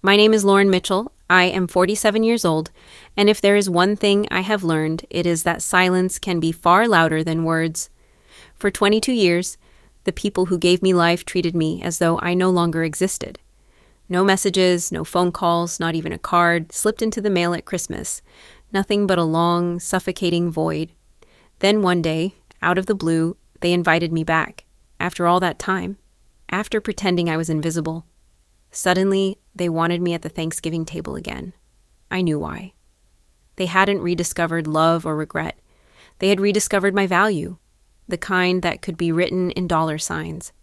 My name is Lauren Mitchell. I am 47 years old, and if there is one thing I have learned, it is that silence can be far louder than words. For 22 years, the people who gave me life treated me as though I no longer existed. No messages, no phone calls, not even a card slipped into the mail at Christmas. Nothing but a long, suffocating void. Then one day, out of the blue, they invited me back. After all that time, after pretending I was invisible. Suddenly, they wanted me at the Thanksgiving table again. I knew why. They hadn't rediscovered love or regret. They had rediscovered my value, the kind that could be written in dollar signs.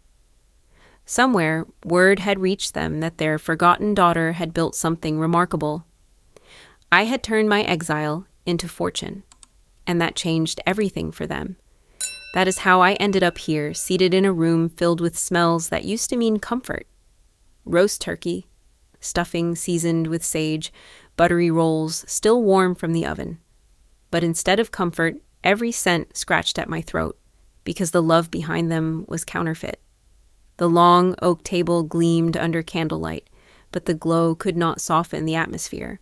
Somewhere, word had reached them that their forgotten daughter had built something remarkable. I had turned my exile into fortune, and that changed everything for them. That is how I ended up here, seated in a room filled with smells that used to mean comfort. Roast turkey, stuffing seasoned with sage, buttery rolls still warm from the oven. But instead of comfort, every scent scratched at my throat, because the love behind them was counterfeit. The long oak table gleamed under candlelight, but the glow could not soften the atmosphere.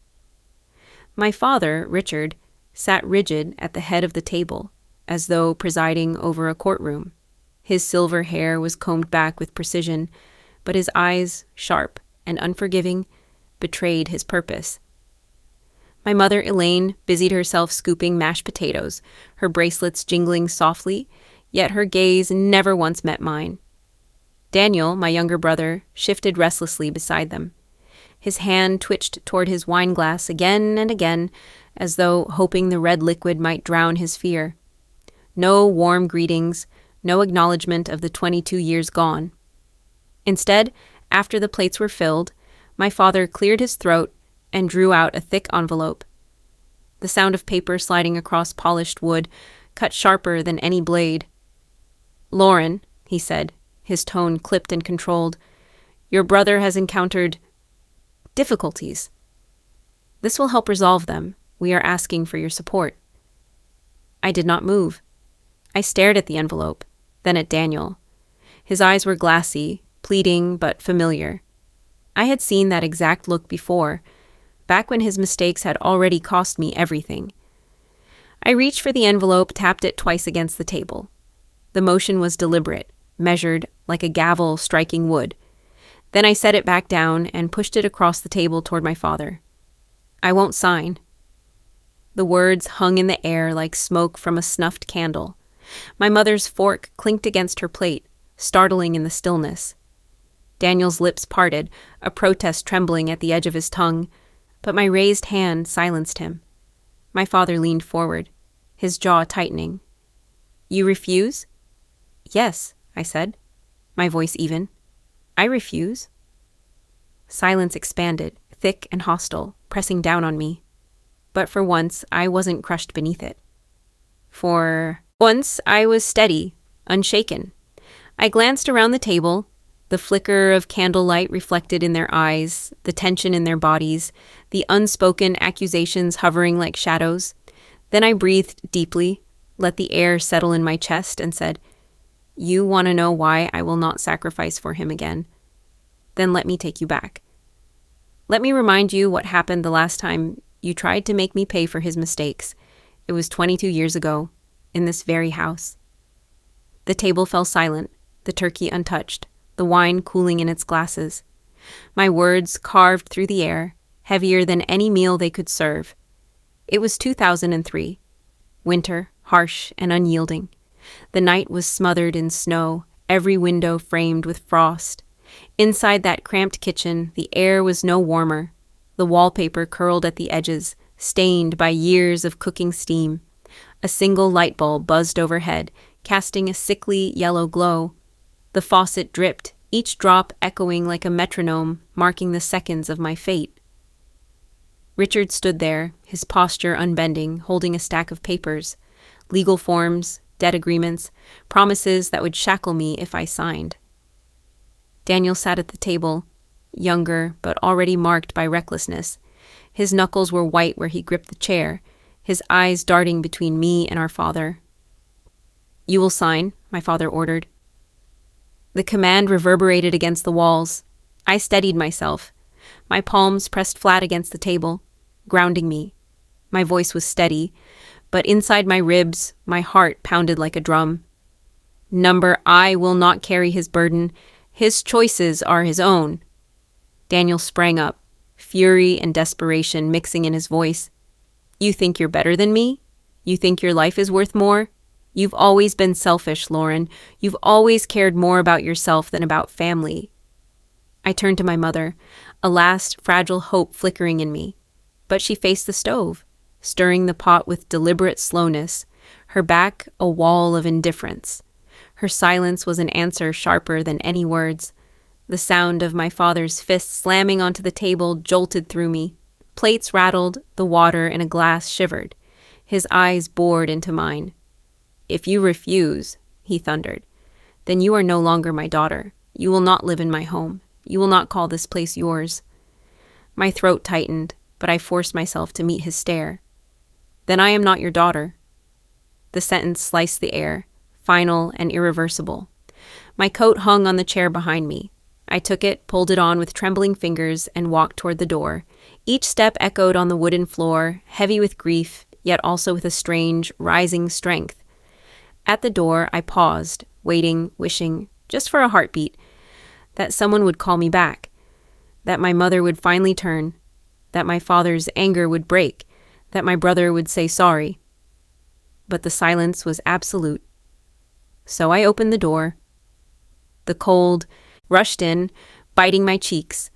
My father, Richard, sat rigid at the head of the table, as though presiding over a courtroom. His silver hair was combed back with precision, but his eyes, sharp and unforgiving, betrayed his purpose. My mother, Elaine, busied herself scooping mashed potatoes, her bracelets jingling softly, yet her gaze never once met mine. Daniel, my younger brother, shifted restlessly beside them. His hand twitched toward his wine glass again and again, as though hoping the red liquid might drown his fear. No warm greetings, no acknowledgement of the 22 years gone. Instead, after the plates were filled, my father cleared his throat and drew out a thick envelope. The sound of paper sliding across polished wood cut sharper than any blade. "Lauren," he said, his tone clipped and controlled, "your brother has encountered difficulties. This will help resolve them. We are asking for your support." I did not move. I stared at the envelope, then at Daniel. His eyes were glassy, pleading but familiar. I had seen that exact look before, back when his mistakes had already cost me everything. I reached for the envelope, tapped it twice against the table. The motion was deliberate, measured like a gavel striking wood. Then I set it back down and pushed it across the table toward my father. "I won't sign." The words hung in the air like smoke from a snuffed candle. My mother's fork clinked against her plate, startling in the stillness. Daniel's lips parted, a protest trembling at the edge of his tongue, but my raised hand silenced him. My father leaned forward, his jaw tightening. "You refuse?" "Yes," I said, my voice even. "I refuse." Silence expanded, thick and hostile, pressing down on me. But for once, I wasn't crushed beneath it. For once, I was steady, unshaken. I glanced around the table, the flicker of candlelight reflected in their eyes, the tension in their bodies, the unspoken accusations hovering like shadows. Then I breathed deeply, let the air settle in my chest, and said, "You want to know why I will not sacrifice for him again? Then let me take you back. Let me remind you what happened the last time you tried to make me pay for his mistakes. It was 22 years ago, in this very house." The table fell silent, the turkey untouched, the wine cooling in its glasses. My words carved through the air, heavier than any meal they could serve. It was 2003. Winter, harsh and unyielding. The night was smothered in snow, every window framed with frost. Inside that cramped kitchen, the air was no warmer. The wallpaper curled at the edges, stained by years of cooking steam. A single light bulb buzzed overhead, casting a sickly yellow glow. The faucet dripped, each drop echoing like a metronome, marking the seconds of my fate. Richard stood there, his posture unbending, holding a stack of papers, legal forms, debt agreements, promises that would shackle me if I signed. Daniel sat at the table, younger but already marked by recklessness. His knuckles were white where he gripped the chair, his eyes darting between me and our father. "You will sign," my father ordered. The command reverberated against the walls. I steadied myself. my palms pressed flat against the table, grounding me. My voice was steady, but inside my ribs, my heart pounded like a drum. Number, I will not carry his burden. His choices are his own. Daniel sprang up, fury and desperation mixing in his voice. You think you're better than me? You think your life is worth more? You've always been selfish, Lauren. You've always cared more about yourself than about family. I turned to my mother, a last fragile hope flickering in me. But she faced the stove, stirring the pot with deliberate slowness, her back a wall of indifference. Her silence was an answer sharper than any words. The sound of my father's fist slamming onto the table jolted through me. Plates rattled, the water in a glass shivered. His eyes bored into mine. If you refuse, he thundered, then you are no longer my daughter. You will not live in my home. You will not call this place yours. My throat tightened, but I forced myself to meet his stare. Then I am not your daughter. The sentence sliced the air, final and irreversible. My coat hung on the chair behind me. I took it, pulled it on with trembling fingers, and walked toward the door. Each step echoed on the wooden floor, heavy with grief, yet also with a strange, rising strength. At the door, I paused, waiting, wishing, just for a heartbeat, that someone would call me back, that my mother would finally turn, that my father's anger would break, that my brother would say sorry. But the silence was absolute. So I opened the door. The cold rushed in, biting my cheeks.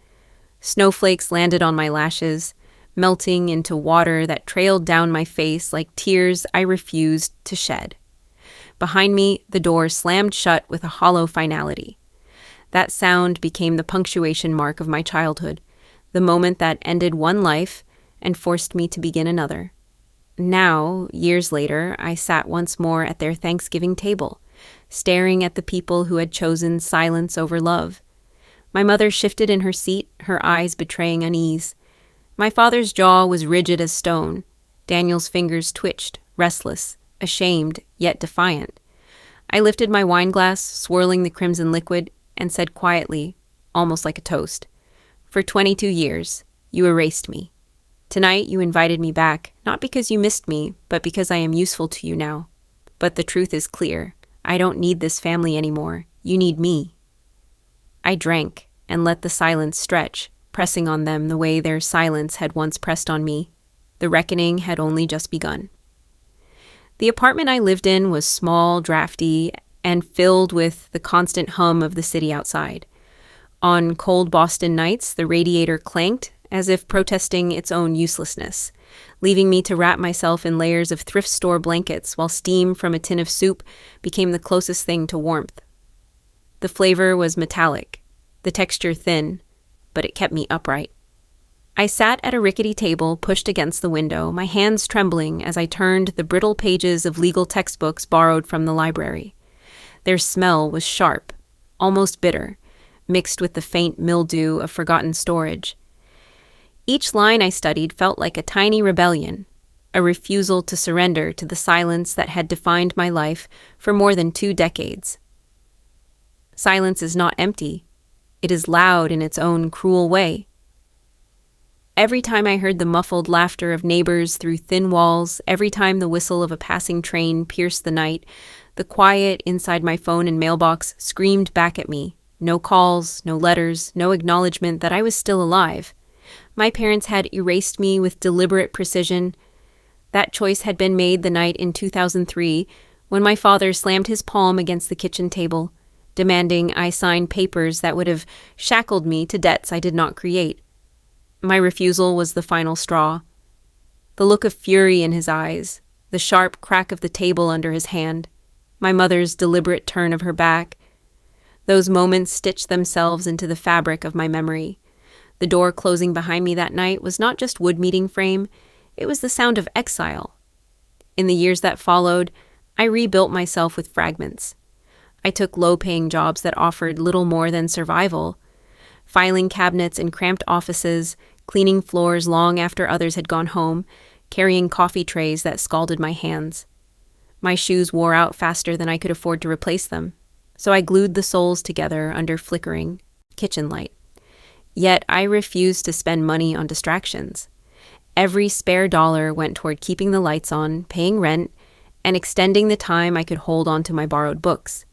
Snowflakes landed on my lashes, melting into water that trailed down my face like tears I refused to shed. Behind me, the door slammed shut with a hollow finality. That sound became the punctuation mark of my childhood, the moment that ended one life and forced me to begin another. Now, years later, I sat once more at their Thanksgiving table, staring at the people who had chosen silence over love. My mother shifted in her seat, her eyes betraying unease. My father's jaw was rigid as stone. Daniel's fingers twitched, restless, ashamed, yet defiant. I lifted my wine glass, swirling the crimson liquid, and said quietly, almost like a toast, "For 22 years, you erased me. Tonight you invited me back, not because you missed me, but because I am useful to you now. But the truth is clear. I don't need this family anymore. You need me." I drank and let the silence stretch, pressing on them the way their silence had once pressed on me. The reckoning had only just begun. The apartment I lived in was small, drafty, and filled with the constant hum of the city outside. On cold Boston nights, the radiator clanked, as if protesting its own uselessness, leaving me to wrap myself in layers of thrift store blankets while steam from a tin of soup became the closest thing to warmth. The flavor was metallic, the texture thin, but it kept me upright. I sat at a rickety table pushed against the window, my hands trembling as I turned the brittle pages of legal textbooks borrowed from the library. Their smell was sharp, almost bitter, mixed with the faint mildew of forgotten storage. Each line I studied felt like a tiny rebellion, a refusal to surrender to the silence that had defined my life for more than 2 decades. Silence is not empty. It is loud in its own cruel way. Every time I heard the muffled laughter of neighbors through thin walls, every time the whistle of a passing train pierced the night, the quiet inside my phone and mailbox screamed back at me. No calls, no letters, no acknowledgement that I was still alive. My parents had erased me with deliberate precision. That choice had been made the night in 2003 when my father slammed his palm against the kitchen table, demanding I sign papers that would have shackled me to debts I did not create. My refusal was the final straw. The look of fury in his eyes, the sharp crack of the table under his hand, my mother's deliberate turn of her back. Those moments stitched themselves into the fabric of my memory. The door closing behind me that night was not just wood meeting frame, it was the sound of exile. In the years that followed, I rebuilt myself with fragments. I took low-paying jobs that offered little more than survival, filing cabinets in cramped offices, cleaning floors long after others had gone home, carrying coffee trays that scalded my hands. My shoes wore out faster than I could afford to replace them, so I glued the soles together under flickering kitchen light. Yet I refused to spend money on distractions. Every spare dollar went toward keeping the lights on, paying rent, and extending the time I could hold on to my borrowed books.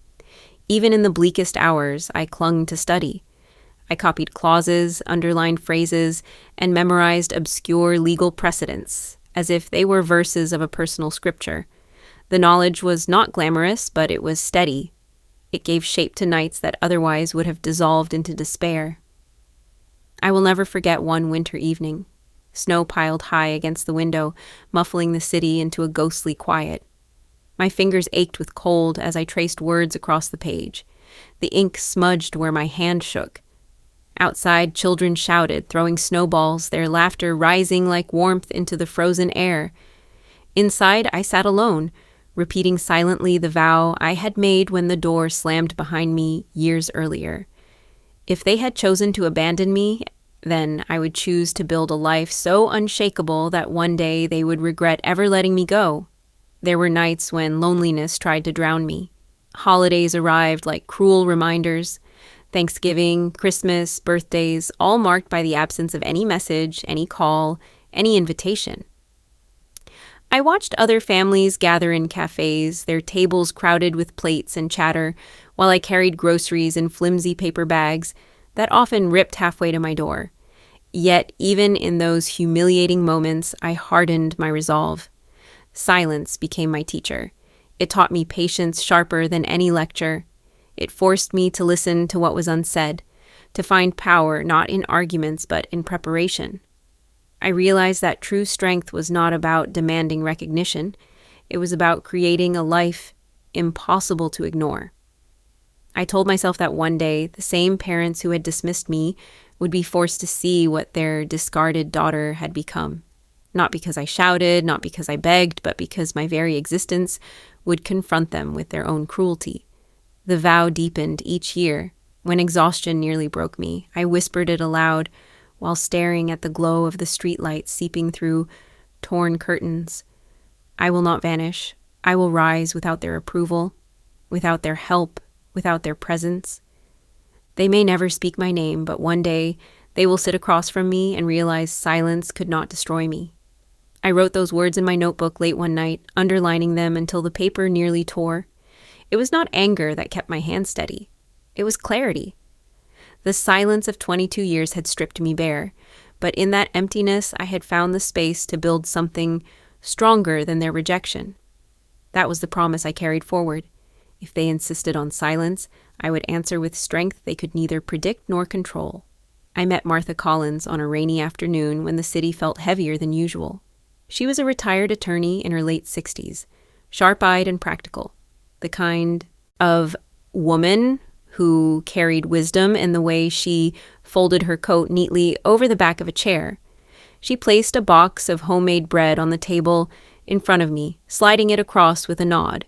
Even in the bleakest hours, I clung to study. I copied clauses, underlined phrases, and memorized obscure legal precedents, as if they were verses of a personal scripture. The knowledge was not glamorous, but it was steady. It gave shape to nights that otherwise would have dissolved into despair. I will never forget one winter evening. Snow piled high against the window, muffling the city into a ghostly quiet. My fingers ached with cold as I traced words across the page. The ink smudged where my hand shook. Outside, children shouted, throwing snowballs, their laughter rising like warmth into the frozen air. Inside, I sat alone, repeating silently the vow I had made when the door slammed behind me years earlier. If they had chosen to abandon me, then I would choose to build a life so unshakable that one day they would regret ever letting me go. There were nights when loneliness tried to drown me. Holidays arrived like cruel reminders. Thanksgiving, Christmas, birthdays, all marked by the absence of any message, any call, any invitation. I watched other families gather in cafes, their tables crowded with plates and chatter, while I carried groceries in flimsy paper bags that often ripped halfway to my door. Yet, even in those humiliating moments, I hardened my resolve. Silence became my teacher. It taught me patience sharper than any lecture. It forced me to listen to what was unsaid, to find power not in arguments but in preparation. I realized that true strength was not about demanding recognition. It was about creating a life impossible to ignore. I told myself that one day, the same parents who had dismissed me would be forced to see what their discarded daughter had become. Not because I shouted, not because I begged, but because my very existence would confront them with their own cruelty. The vow deepened each year. When exhaustion nearly broke me, I whispered it aloud while staring at the glow of the streetlight seeping through torn curtains. I will not vanish. I will rise without their approval, without their help, without their presence. They may never speak my name, but one day they will sit across from me and realize silence could not destroy me. I wrote those words in my notebook late one night, underlining them until the paper nearly tore. It was not anger that kept my hand steady. It was clarity. The silence of 22 years had stripped me bare, but in that emptiness I had found the space to build something stronger than their rejection. That was the promise I carried forward. If they insisted on silence, I would answer with strength they could neither predict nor control. I met Martha Collins on a rainy afternoon when the city felt heavier than usual. She was a retired attorney in her late 60s, sharp-eyed and practical, the kind of woman who carried wisdom in the way she folded her coat neatly over the back of a chair. She placed a box of homemade bread on the table in front of me, sliding it across with a nod.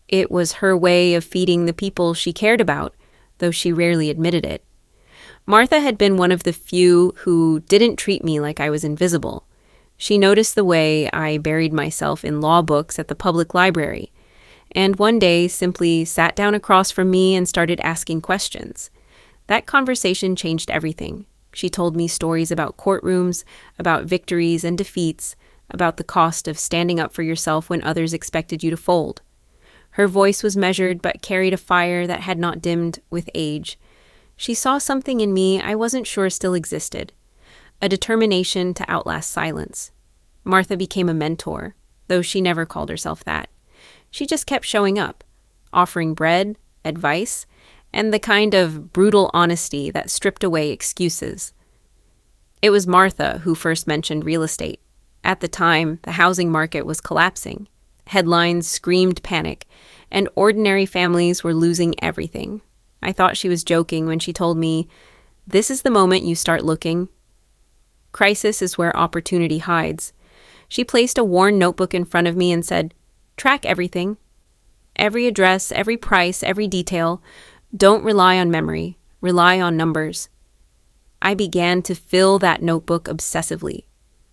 It was her way of feeding the people she cared about, though she rarely admitted it. Martha had been one of the few who didn't treat me like I was invisible. She noticed the way I buried myself in law books at the public library, and one day simply sat down across from me and started asking questions. That conversation changed everything. She told me stories about courtrooms, about victories and defeats, about the cost of standing up for yourself when others expected you to fold. Her voice was measured but carried a fire that had not dimmed with age. She saw something in me I wasn't sure still existed, a determination to outlast silence. Martha became a mentor, though she never called herself that. She just kept showing up, offering bread, advice, and the kind of brutal honesty that stripped away excuses. It was Martha who first mentioned real estate. At the time, the housing market was collapsing. Headlines screamed panic, and ordinary families were losing everything. I thought she was joking when she told me, "This is the moment you start looking." Crisis is where opportunity hides. She placed a worn notebook in front of me and said, "Track everything. Every address, every price, every detail. Don't rely on memory. Rely on numbers." I began to fill that notebook obsessively.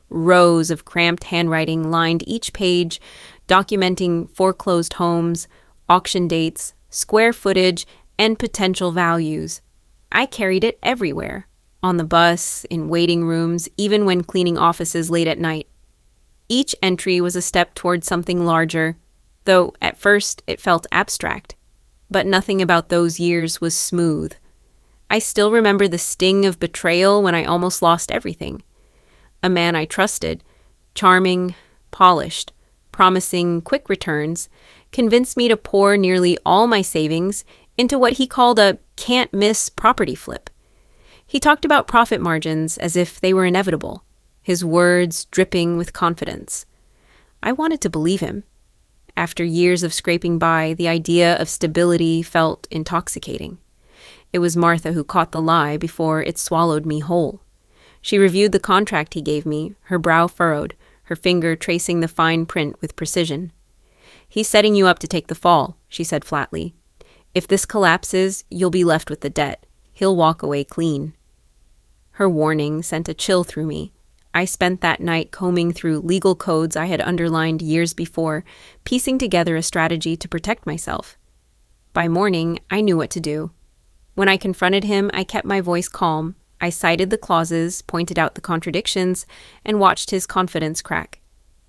Rows of cramped handwriting lined each page, documenting foreclosed homes, auction dates, square footage, and potential values. I carried it everywhere. on the bus, in waiting rooms, even when cleaning offices late at night. Each entry was a step towards something larger, though at first it felt abstract. But nothing about those years was smooth. I still remember the sting of betrayal when I almost lost everything. A man I trusted, charming, polished, promising quick returns, convinced me to pour nearly all my savings into what he called a can't-miss property flip. He talked about profit margins as if they were inevitable, his words dripping with confidence. I wanted to believe him. After years of scraping by, the idea of stability felt intoxicating. It was Martha who caught the lie before it swallowed me whole. She reviewed the contract he gave me, her brow furrowed, her finger tracing the fine print with precision. "He's setting you up to take the fall," she said flatly. "If this collapses, you'll be left with the debt. He'll walk away clean." Her warning sent a chill through me. I spent that night combing through legal codes I had underlined years before, piecing together a strategy to protect myself. By morning, I knew what to do. When I confronted him, I kept my voice calm. I cited the clauses, pointed out the contradictions, and watched his confidence crack.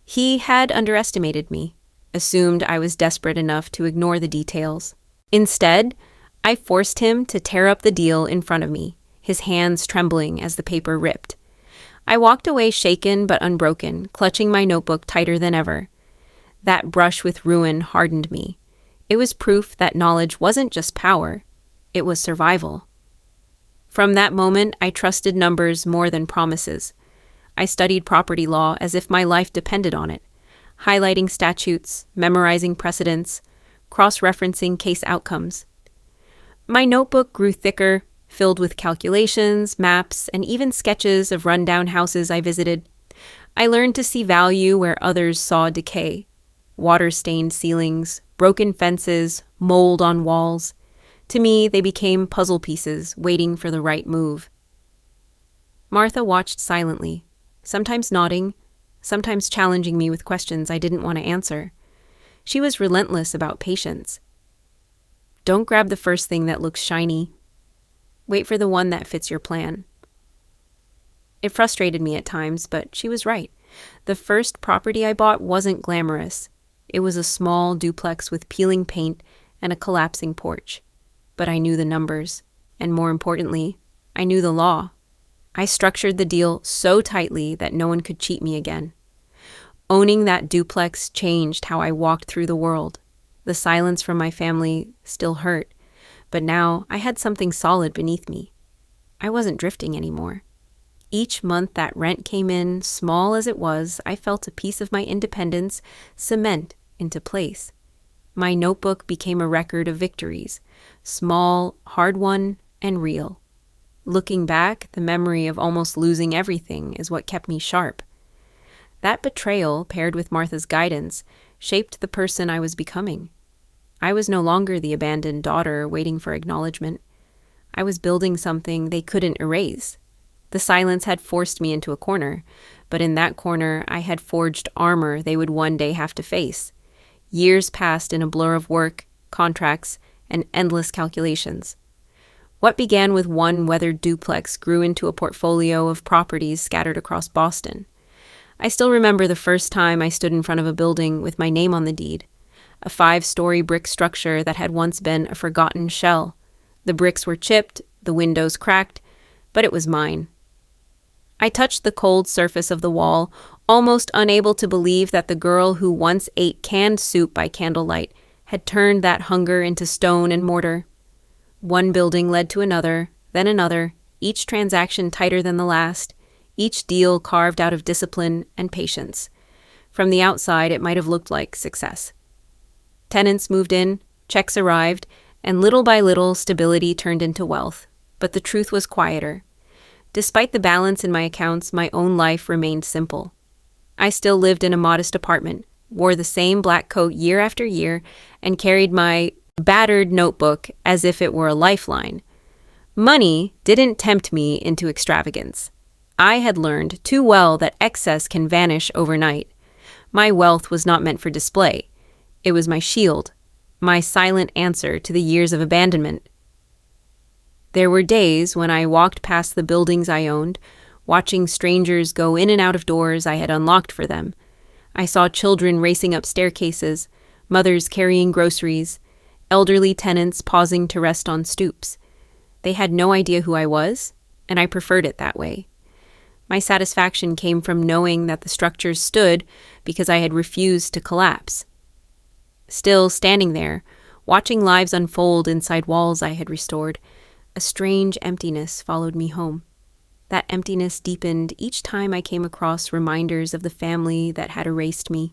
He had underestimated me, assumed I was desperate enough to ignore the details. Instead, I forced him to tear up the deal in front of me, his hands trembling as the paper ripped. I walked away shaken but unbroken, clutching my notebook tighter than ever. That brush with ruin hardened me. It was proof that knowledge wasn't just power, it was survival. From that moment, I trusted numbers more than promises. I studied property law as if my life depended on it, highlighting statutes, memorizing precedents, cross-referencing case outcomes. My notebook grew thicker, filled with calculations, maps, and even sketches of rundown houses I visited. I learned to see value where others saw decay. Water-stained ceilings, broken fences, mold on walls. To me, they became puzzle pieces waiting for the right move. Martha watched silently, sometimes nodding, sometimes challenging me with questions I didn't want to answer. She was relentless about patience. Don't grab the first thing that looks shiny. Wait for the one that fits your plan. It frustrated me at times, but she was right. The first property I bought wasn't glamorous. It was a small duplex with peeling paint and a collapsing porch. But I knew the numbers, and more importantly, I knew the law. I structured the deal so tightly that no one could cheat me again. Owning that duplex changed how I walked through the world. The silence from my family still hurt, but now I had something solid beneath me. I wasn't drifting anymore. Each month that rent came in, small as it was, I felt a piece of my independence cement into place. My notebook became a record of victories, small, hard-won, and real. Looking back, the memory of almost losing everything is what kept me sharp. That betrayal, paired with Martha's guidance, shaped the person I was becoming. I was no longer the abandoned daughter waiting for acknowledgement. I was building something they couldn't erase. The silence had forced me into a corner, but in that corner I had forged armor they would one day have to face. Years passed in a blur of work, contracts, and endless calculations. What began with one weathered duplex grew into a portfolio of properties scattered across Boston. I still remember the first time I stood in front of a building with my name on the deed. A 5-story brick structure that had once been a forgotten shell. The bricks were chipped, the windows cracked, but it was mine. I touched the cold surface of the wall, almost unable to believe that the girl who once ate canned soup by candlelight had turned that hunger into stone and mortar. One building led to another, then another, each transaction tighter than the last, each deal carved out of discipline and patience. From the outside, it might have looked like success. Tenants moved in, checks arrived, and little by little, stability turned into wealth. But the truth was quieter. Despite the balance in my accounts, my own life remained simple. I still lived in a modest apartment, wore the same black coat year after year, and carried my battered notebook as if it were a lifeline. Money didn't tempt me into extravagance. I had learned too well that excess can vanish overnight. My wealth was not meant for display. It was my shield, my silent answer to the years of abandonment. There were days when I walked past the buildings I owned, watching strangers go in and out of doors I had unlocked for them. I saw children racing up staircases, mothers carrying groceries, elderly tenants pausing to rest on stoops. They had no idea who I was, and I preferred it that way. My satisfaction came from knowing that the structures stood because I had refused to collapse. Still standing there, watching lives unfold inside walls I had restored, a strange emptiness followed me home. That emptiness deepened each time I came across reminders of the family that had erased me.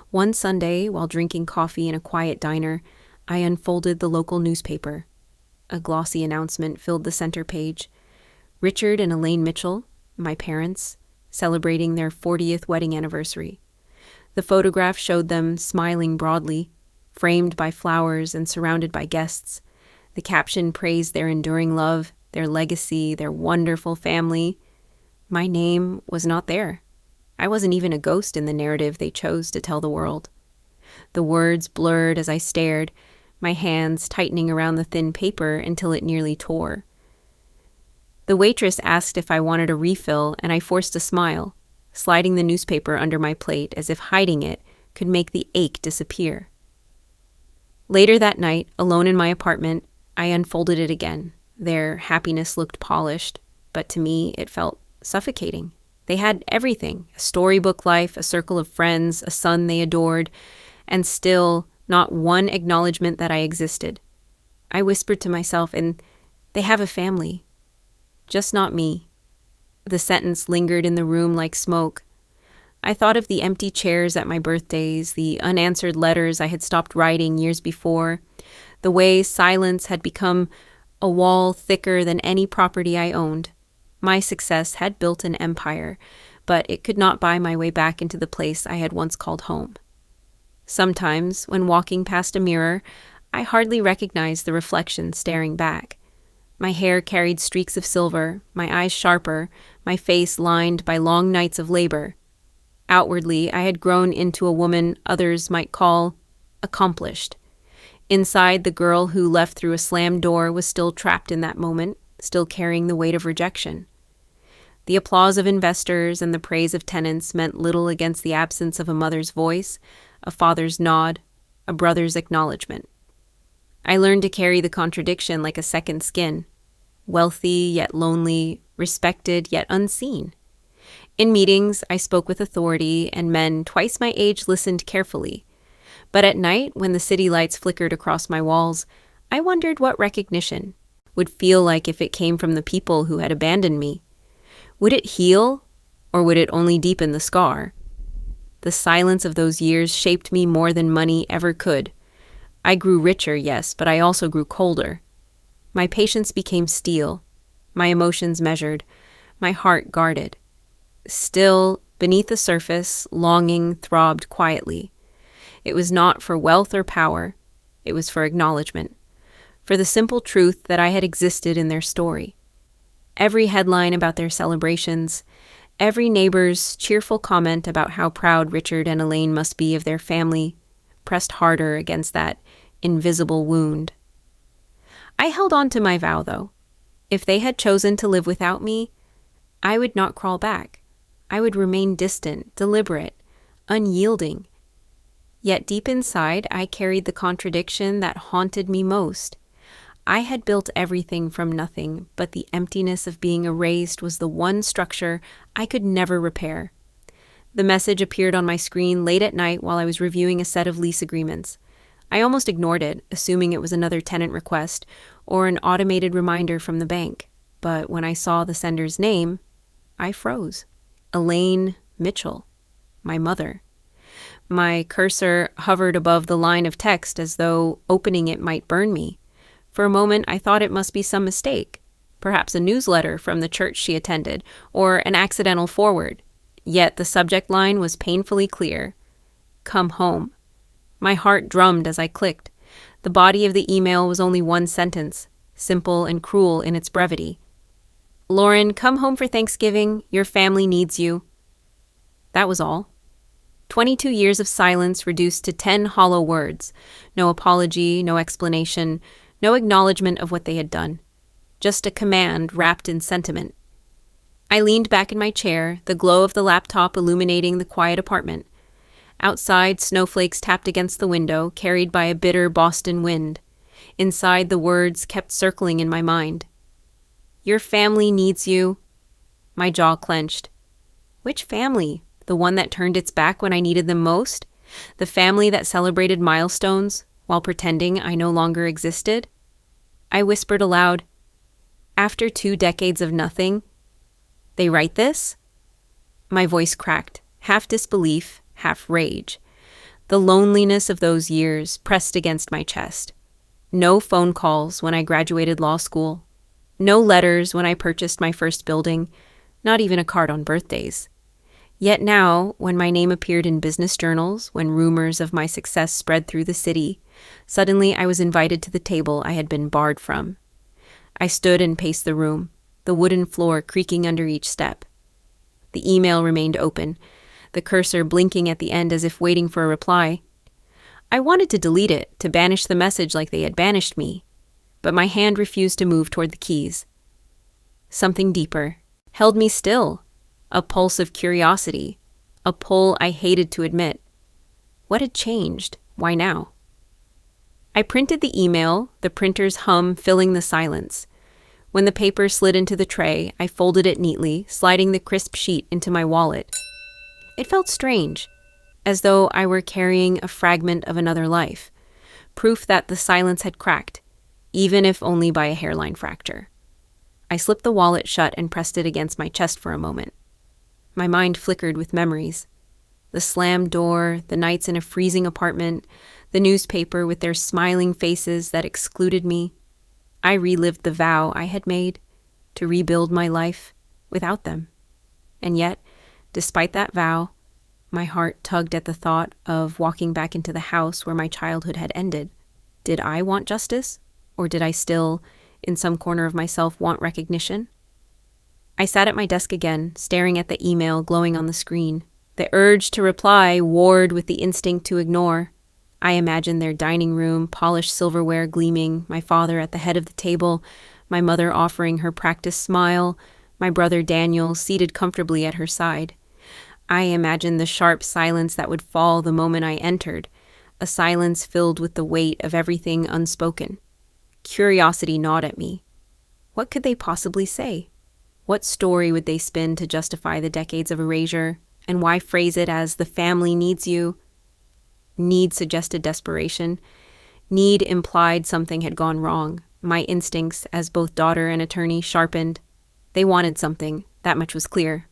One Sunday, while drinking coffee in a quiet diner, I unfolded the local newspaper. A glossy announcement filled the center page. Richard and Elaine Mitchell, my parents, celebrating their 40th wedding anniversary. The photograph showed them smiling broadly, framed by flowers and surrounded by guests. The caption praised their enduring love, their legacy, their wonderful family. My name was not there. I wasn't even a ghost in the narrative they chose to tell the world. The words blurred as I stared, my hands tightening around the thin paper until it nearly tore. The waitress asked if I wanted a refill, and I forced a smile, sliding the newspaper under my plate as if hiding it could make the ache disappear. Later that night, alone in my apartment, I unfolded it again. Their happiness looked polished, but to me it felt suffocating. They had everything, a storybook life, a circle of friends, a son they adored, and still not one acknowledgement that I existed. I whispered to myself, and they have a family. Just not me. The sentence lingered in the room like smoke. I thought of the empty chairs at my birthdays, the unanswered letters I had stopped writing years before, the way silence had become a wall thicker than any property I owned. My success had built an empire, but it could not buy my way back into the place I had once called home. Sometimes, when walking past a mirror, I hardly recognized the reflection staring back. My hair carried streaks of silver, my eyes sharper, my face lined by long nights of labor. Outwardly, I had grown into a woman others might call accomplished. Inside, the girl who left through a slammed door was still trapped in that moment, still carrying the weight of rejection. The applause of investors and the praise of tenants meant little against the absence of a mother's voice, a father's nod, a brother's acknowledgement. I learned to carry the contradiction like a second skin, wealthy yet lonely, respected yet unseen. In meetings, I spoke with authority, and men twice my age listened carefully. But at night, when the city lights flickered across my walls, I wondered what recognition would feel like if it came from the people who had abandoned me. Would it heal, or would it only deepen the scar? The silence of those years shaped me more than money ever could. I grew richer, yes, but I also grew colder. My patience became steel, my emotions measured, my heart guarded. Still, beneath the surface, longing throbbed quietly. It was not for wealth or power. It was for acknowledgement, for the simple truth that I had existed in their story. Every headline about their celebrations, every neighbor's cheerful comment about how proud Richard and Elaine must be of their family, pressed harder against that invisible wound. I held on to my vow, though. If they had chosen to live without me, I would not crawl back. I would remain distant, deliberate, unyielding. Yet deep inside, I carried the contradiction that haunted me most. I had built everything from nothing, but the emptiness of being erased was the one structure I could never repair. The message appeared on my screen late at night while I was reviewing a set of lease agreements. I almost ignored it, assuming it was another tenant request or an automated reminder from the bank. But when I saw the sender's name, I froze. Elaine Mitchell, my mother. My cursor hovered above the line of text as though opening it might burn me. For a moment, I thought it must be some mistake, perhaps a newsletter from the church she attended, or an accidental forward. Yet the subject line was painfully clear. Come home. My heart drummed as I clicked. The body of the email was only one sentence, simple and cruel in its brevity. Lauren, come home for Thanksgiving. Your family needs you. That was all. 22 years of silence reduced to 10 hollow words. No apology, no explanation, no acknowledgement of what they had done. just a command wrapped in sentiment. I leaned back in my chair, the glow of the laptop illuminating the quiet apartment. Outside, snowflakes tapped against the window, carried by a bitter Boston wind. Inside, the words kept circling in my mind. Your family needs you. My jaw clenched. Which family? The one that turned its back when I needed them most? The family that celebrated milestones while pretending I no longer existed? I whispered aloud, after 2 decades of nothing, they write this? My voice cracked, half disbelief, half rage. The loneliness of those years pressed against my chest. No phone calls when I graduated law school. No letters when I purchased my first building, not even a card on birthdays. Yet now, when my name appeared in business journals, when rumors of my success spread through the city, suddenly I was invited to the table I had been barred from. I stood and paced the room, the wooden floor creaking under each step. The email remained open, the cursor blinking at the end as if waiting for a reply. I wanted to delete it, to banish the message like they had banished me, but my hand refused to move toward the keys. Something deeper held me still, a pulse of curiosity, a pull I hated to admit. What had changed? Why now? I printed the email, the printer's hum filling the silence. When the paper slid into the tray, I folded it neatly, sliding the crisp sheet into my wallet. It felt strange, as though I were carrying a fragment of another life, proof that the silence had cracked, even if only by a hairline fracture. I slipped the wallet shut and pressed it against my chest for a moment. My mind flickered with memories. The slammed door, the nights in a freezing apartment, the newspaper with their smiling faces that excluded me. I relived the vow I had made to rebuild my life without them. And yet, despite that vow, my heart tugged at the thought of walking back into the house where my childhood had ended. Did I want justice? Or did I still, in some corner of myself, want recognition? I sat at my desk again, staring at the email glowing on the screen. The urge to reply warred with the instinct to ignore. I imagined their dining room, polished silverware gleaming, my father at the head of the table, my mother offering her practiced smile, my brother Daniel seated comfortably at her side. I imagined the sharp silence that would fall the moment I entered, a silence filled with the weight of everything unspoken. Curiosity gnawed at me. What could they possibly say? What story would they spin to justify the decades of erasure? And why phrase it as the family needs you? Need suggested desperation. Need implied something had gone wrong. My instincts, as both daughter and attorney, sharpened. They wanted something, that much was clear.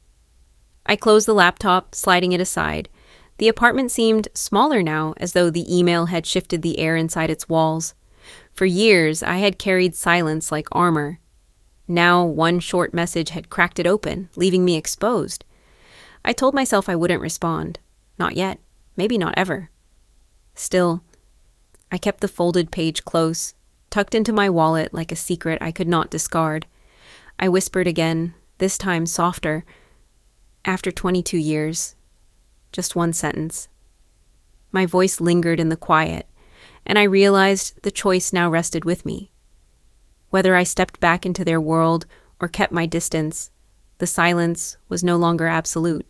I closed the laptop, sliding it aside. The apartment seemed smaller now, as though the email had shifted the air inside its walls. For years, I had carried silence like armor. Now, one short message had cracked it open, leaving me exposed. I told myself I wouldn't respond. Not yet. Maybe not ever. Still, I kept the folded page close, tucked into my wallet like a secret I could not discard. I whispered again, this time softer. After 22 years. Just one sentence. My voice lingered in the quiet, and I realized the choice now rested with me. Whether I stepped back into their world or kept my distance, the silence was no longer absolute.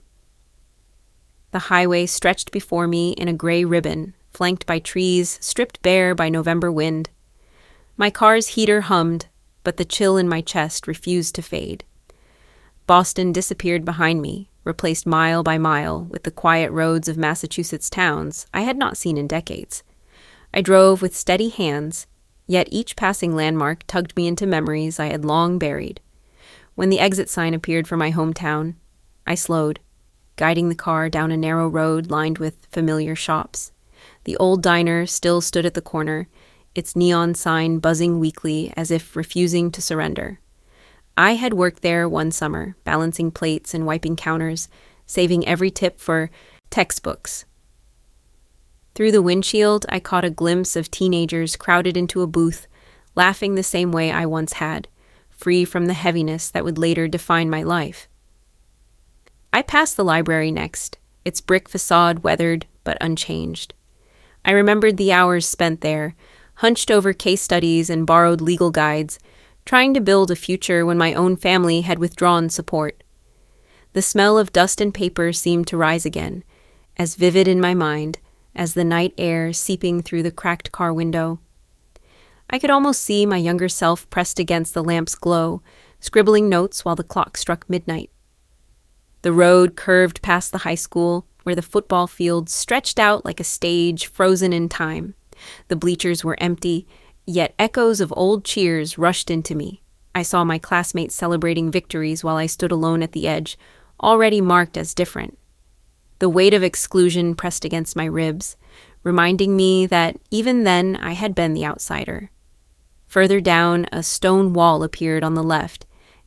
The highway stretched before me in a gray ribbon, flanked by trees stripped bare by November wind. My car's heater hummed, but the chill in my chest refused to fade. Boston disappeared behind me, replaced mile by mile with the quiet roads of Massachusetts towns I had not seen in decades. I drove with steady hands, yet each passing landmark tugged me into memories I had long buried. When the exit sign appeared for my hometown, I slowed, guiding the car down a narrow road lined with familiar shops. The old diner still stood at the corner, its neon sign buzzing weakly as if refusing to surrender. I had worked there one summer, balancing plates and wiping counters, saving every tip for textbooks. Through the windshield, I caught a glimpse of teenagers crowded into a booth, laughing the same way I once had, free from the heaviness that would later define my life. I passed the library next, its brick facade weathered but unchanged. I remembered the hours spent there, hunched over case studies and borrowed legal guides, trying to build a future when my own family had withdrawn support. The smell of dust and paper seemed to rise again, as vivid in my mind as the night air seeping through the cracked car window. I could almost see my younger self pressed against the lamp's glow, scribbling notes while the clock struck midnight. The road curved past the high school, where the football field stretched out like a stage frozen in time. The bleachers were empty, yet echoes of old cheers rushed into me. I saw my classmates celebrating victories while I stood alone at the edge, already marked as different. The weight of exclusion pressed against my ribs, reminding me that even then I had been the outsider. Further down, a stone wall appeared on the left,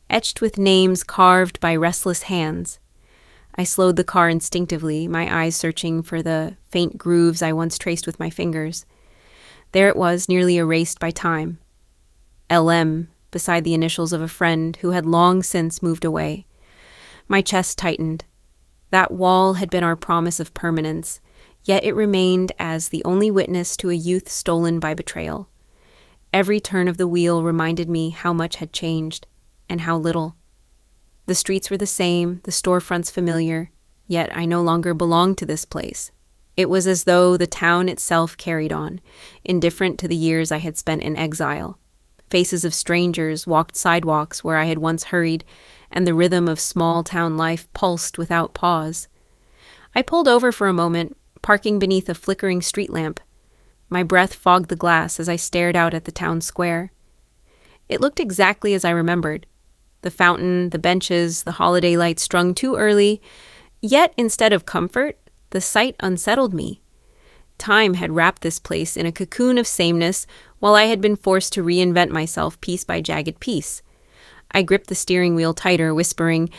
etched with names carved by restless hands. I slowed the car instinctively, my eyes searching for the faint grooves I once traced with my fingers. There it was, nearly erased by time. LM, beside the initials of a friend who had long since moved away. My chest tightened. That wall had been our promise of permanence, yet it remained as the only witness to a youth stolen by betrayal. Every turn of the wheel reminded me how much had changed, and how little. The streets were the same, the storefronts familiar, yet I no longer belonged to this place. It was as though the town itself carried on, indifferent to the years I had spent in exile. Faces of strangers walked sidewalks where I had once hurried, and the rhythm of small-town life pulsed without pause. I pulled over for a moment, parking beneath a flickering street lamp. My breath fogged the glass as I stared out at the town square. It looked exactly as I remembered. The fountain, the benches, the holiday lights strung too early, yet instead of comfort, the sight unsettled me. Time had wrapped this place in a cocoon of sameness while I had been forced to reinvent myself piece by jagged piece. I gripped the steering wheel tighter, whispering,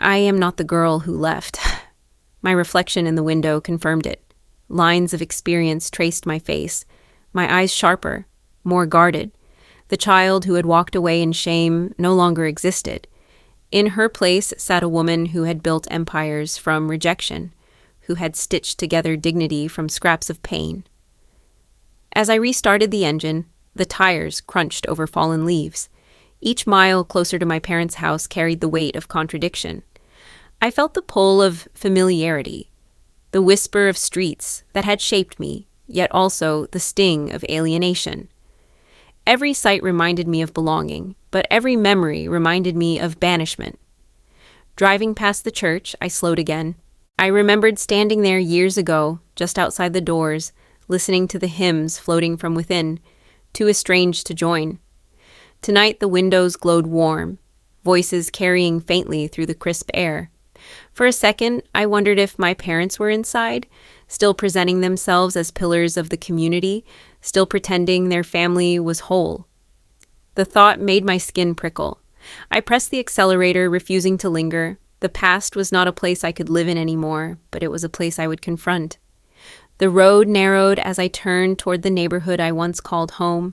"I am not the girl who left." My reflection in the window confirmed it. Lines of experience traced my face, my eyes sharper, more guarded. The child who had walked away in shame no longer existed. In her place sat a woman who had built empires from rejection, who had stitched together dignity from scraps of pain. As I restarted the engine, the tires crunched over fallen leaves. Each mile closer to my parents' house carried the weight of contradiction. I felt the pull of familiarity, the whisper of streets that had shaped me, yet also the sting of alienation. Every sight reminded me of belonging, but every memory reminded me of banishment. Driving past the church, I slowed again. I remembered standing there years ago, just outside the doors, listening to the hymns floating from within, too estranged to join. Tonight the windows glowed warm, voices carrying faintly through the crisp air. For a second, I wondered if my parents were inside, still presenting themselves as pillars of the community, still pretending their family was whole. The thought made my skin prickle. I pressed the accelerator, refusing to linger. The past was not a place I could live in anymore, but it was a place I would confront. The road narrowed as I turned toward the neighborhood I once called home.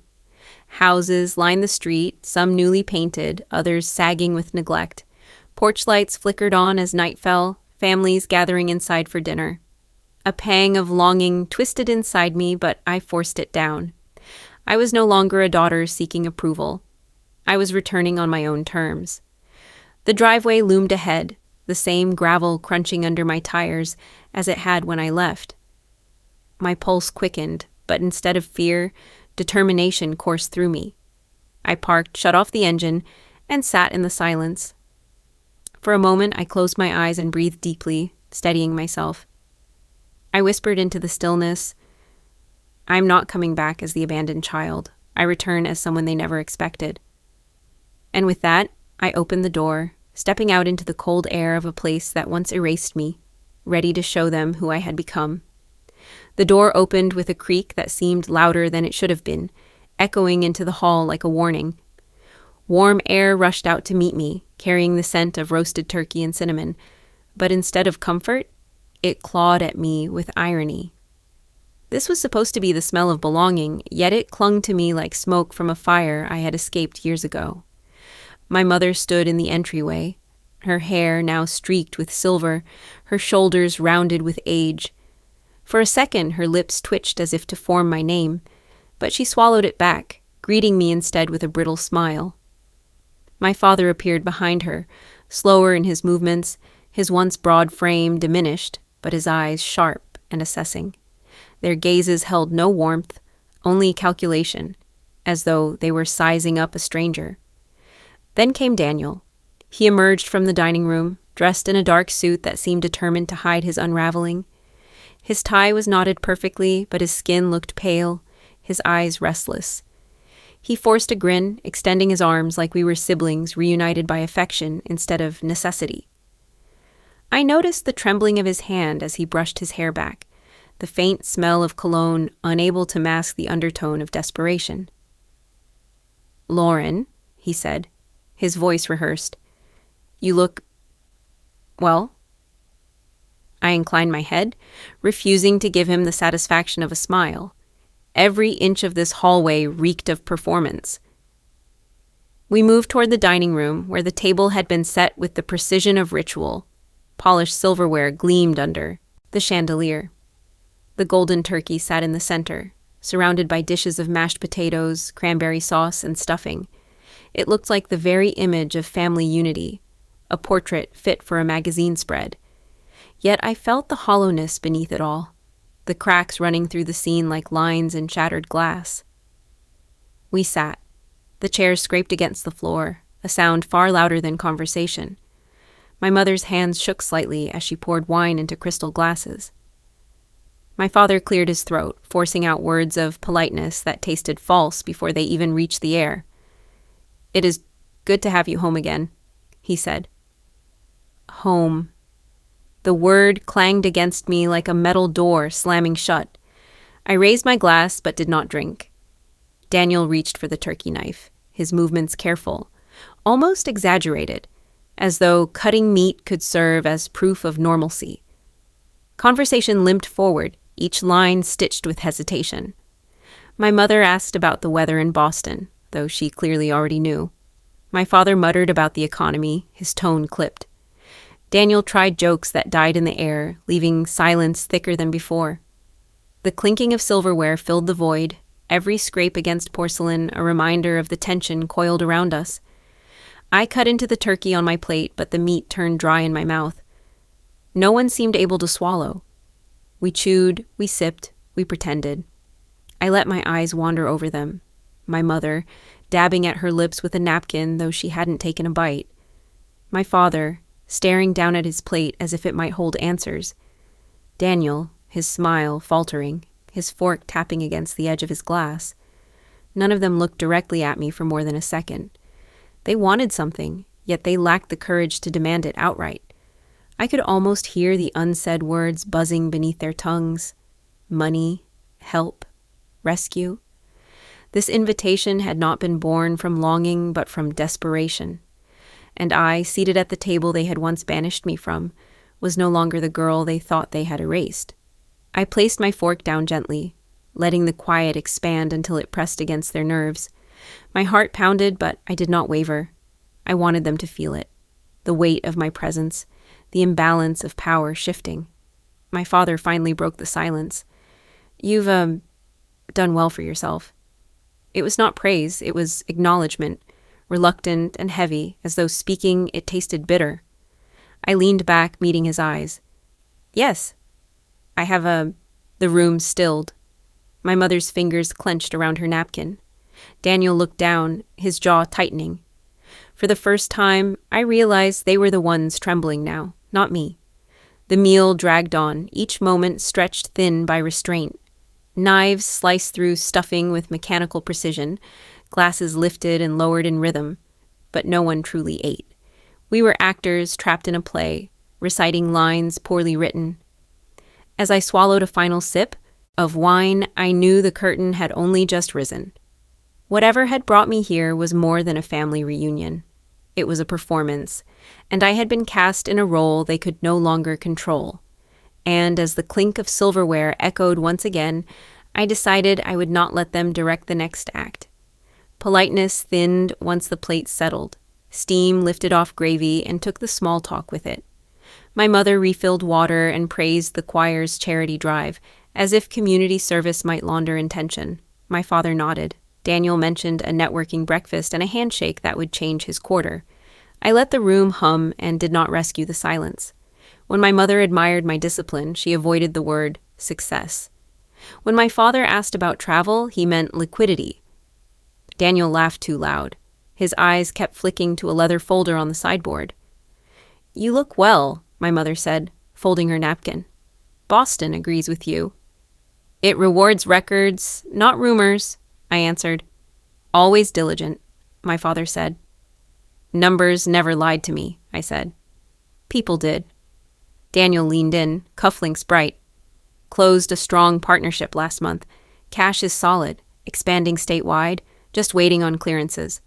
Houses lined the street, some newly painted, others sagging with neglect. Porch lights flickered on as night fell, families gathering inside for dinner. A pang of longing twisted inside me, but I forced it down. I was no longer a daughter seeking approval. I was returning on my own terms. The driveway loomed ahead, the same gravel crunching under my tires as it had when I left. My pulse quickened, but instead of fear, determination coursed through me. I parked, shut off the engine, and sat in the silence. For a moment, I closed my eyes and breathed deeply, steadying myself. I whispered into the stillness, "I'm not coming back as the abandoned child. I return as someone they never expected." And with that, I opened the door, stepping out into the cold air of a place that once erased me, ready to show them who I had become. The door opened with a creak that seemed louder than it should have been, echoing into the hall like a warning. Warm air rushed out to meet me, carrying the scent of roasted turkey and cinnamon, but instead of comfort, it clawed at me with irony. This was supposed to be the smell of belonging, yet it clung to me like smoke from a fire I had escaped years ago. My mother stood in the entryway, her hair now streaked with silver, her shoulders rounded with age. For a second, her lips twitched as if to form my name, but she swallowed it back, greeting me instead with a brittle smile. My father appeared behind her, slower in his movements, his once broad frame diminished, but his eyes sharp and assessing. Their gazes held no warmth, only calculation, as though they were sizing up a stranger. Then came Daniel. He emerged from the dining room, dressed in a dark suit that seemed determined to hide his unraveling. His tie was knotted perfectly, but his skin looked pale, his eyes restless. He forced a grin, extending his arms like we were siblings reunited by affection instead of necessity. I noticed the trembling of his hand as he brushed his hair back, the faint smell of cologne unable to mask the undertone of desperation. "Lauren," he said, his voice rehearsed. "You look... well?" I inclined my head, refusing to give him the satisfaction of a smile. Every inch of this hallway reeked of performance. We moved toward the dining room, where the table had been set with the precision of ritual. Polished silverware gleamed under the chandelier. The golden turkey sat in the center, surrounded by dishes of mashed potatoes, cranberry sauce, and stuffing. It looked like the very image of family unity, a portrait fit for a magazine spread. Yet I felt the hollowness beneath it all, the cracks running through the scene like lines in shattered glass. We sat. The chairs scraped against the floor, a sound far louder than conversation. My mother's hands shook slightly as she poured wine into crystal glasses. My father cleared his throat, forcing out words of politeness that tasted false before they even reached the air. "It is good to have you home again," he said. Home. The word clanged against me like a metal door slamming shut. I raised my glass but did not drink. Daniel reached for the turkey knife, his movements careful, almost exaggerated, as though cutting meat could serve as proof of normalcy. Conversation limped forward, each line stitched with hesitation. My mother asked about the weather in Boston, though she clearly already knew. My father muttered about the economy, his tone clipped. Daniel tried jokes that died in the air, leaving silence thicker than before. The clinking of silverware filled the void, every scrape against porcelain a reminder of the tension coiled around us. I cut into the turkey on my plate, but the meat turned dry in my mouth. No one seemed able to swallow. We chewed, we sipped, we pretended. I let my eyes wander over them. My mother, dabbing at her lips with a napkin, though she hadn't taken a bite. My father, staring down at his plate as if it might hold answers. Daniel, his smile faltering, his fork tapping against the edge of his glass. None of them looked directly at me for more than a second. They wanted something, yet they lacked the courage to demand it outright. I could almost hear the unsaid words buzzing beneath their tongues. Money, help, rescue. This invitation had not been born from longing, but from desperation. And I, seated at the table they had once banished me from, was no longer the girl they thought they had erased. I placed my fork down gently, letting the quiet expand until it pressed against their nerves. My heart pounded, but I did not waver. I wanted them to feel it. The weight of my presence, the imbalance of power shifting. My father finally broke the silence. "You've, done well for yourself." It was not praise, it was acknowledgement, reluctant and heavy, as though speaking it tasted bitter. I leaned back, meeting his eyes. "Yes, I have The room stilled. My mother's fingers clenched around her napkin. Daniel looked down, his jaw tightening. For the first time, I realized they were the ones trembling now, not me. The meal dragged on, each moment stretched thin by restraint. Knives sliced through stuffing with mechanical precision, glasses lifted and lowered in rhythm, but no one truly ate. We were actors trapped in a play, reciting lines poorly written. As I swallowed a final sip of wine, I knew the curtain had only just risen. Whatever had brought me here was more than a family reunion. It was a performance, and I had been cast in a role they could no longer control. And as the clink of silverware echoed once again, I decided I would not let them direct the next act. Politeness thinned once the plate settled. Steam lifted off gravy and took the small talk with it. My mother refilled water and praised the choir's charity drive, as if community service might launder intention. My father nodded. Daniel mentioned a networking breakfast and a handshake that would change his quarter. I let the room hum and did not rescue the silence. When my mother admired my discipline, she avoided the word success. When my father asked about travel, he meant liquidity. Daniel laughed too loud. His eyes kept flicking to a leather folder on the sideboard. "You look well," my mother said, folding her napkin. "Boston agrees with you." "It rewards records, not rumors," I answered. "Always diligent," my father said. "Numbers never lied to me," I said. "People did." Daniel leaned in, cufflinks bright. "Closed a strong partnership last month. Cash is solid, expanding statewide, just waiting on clearances."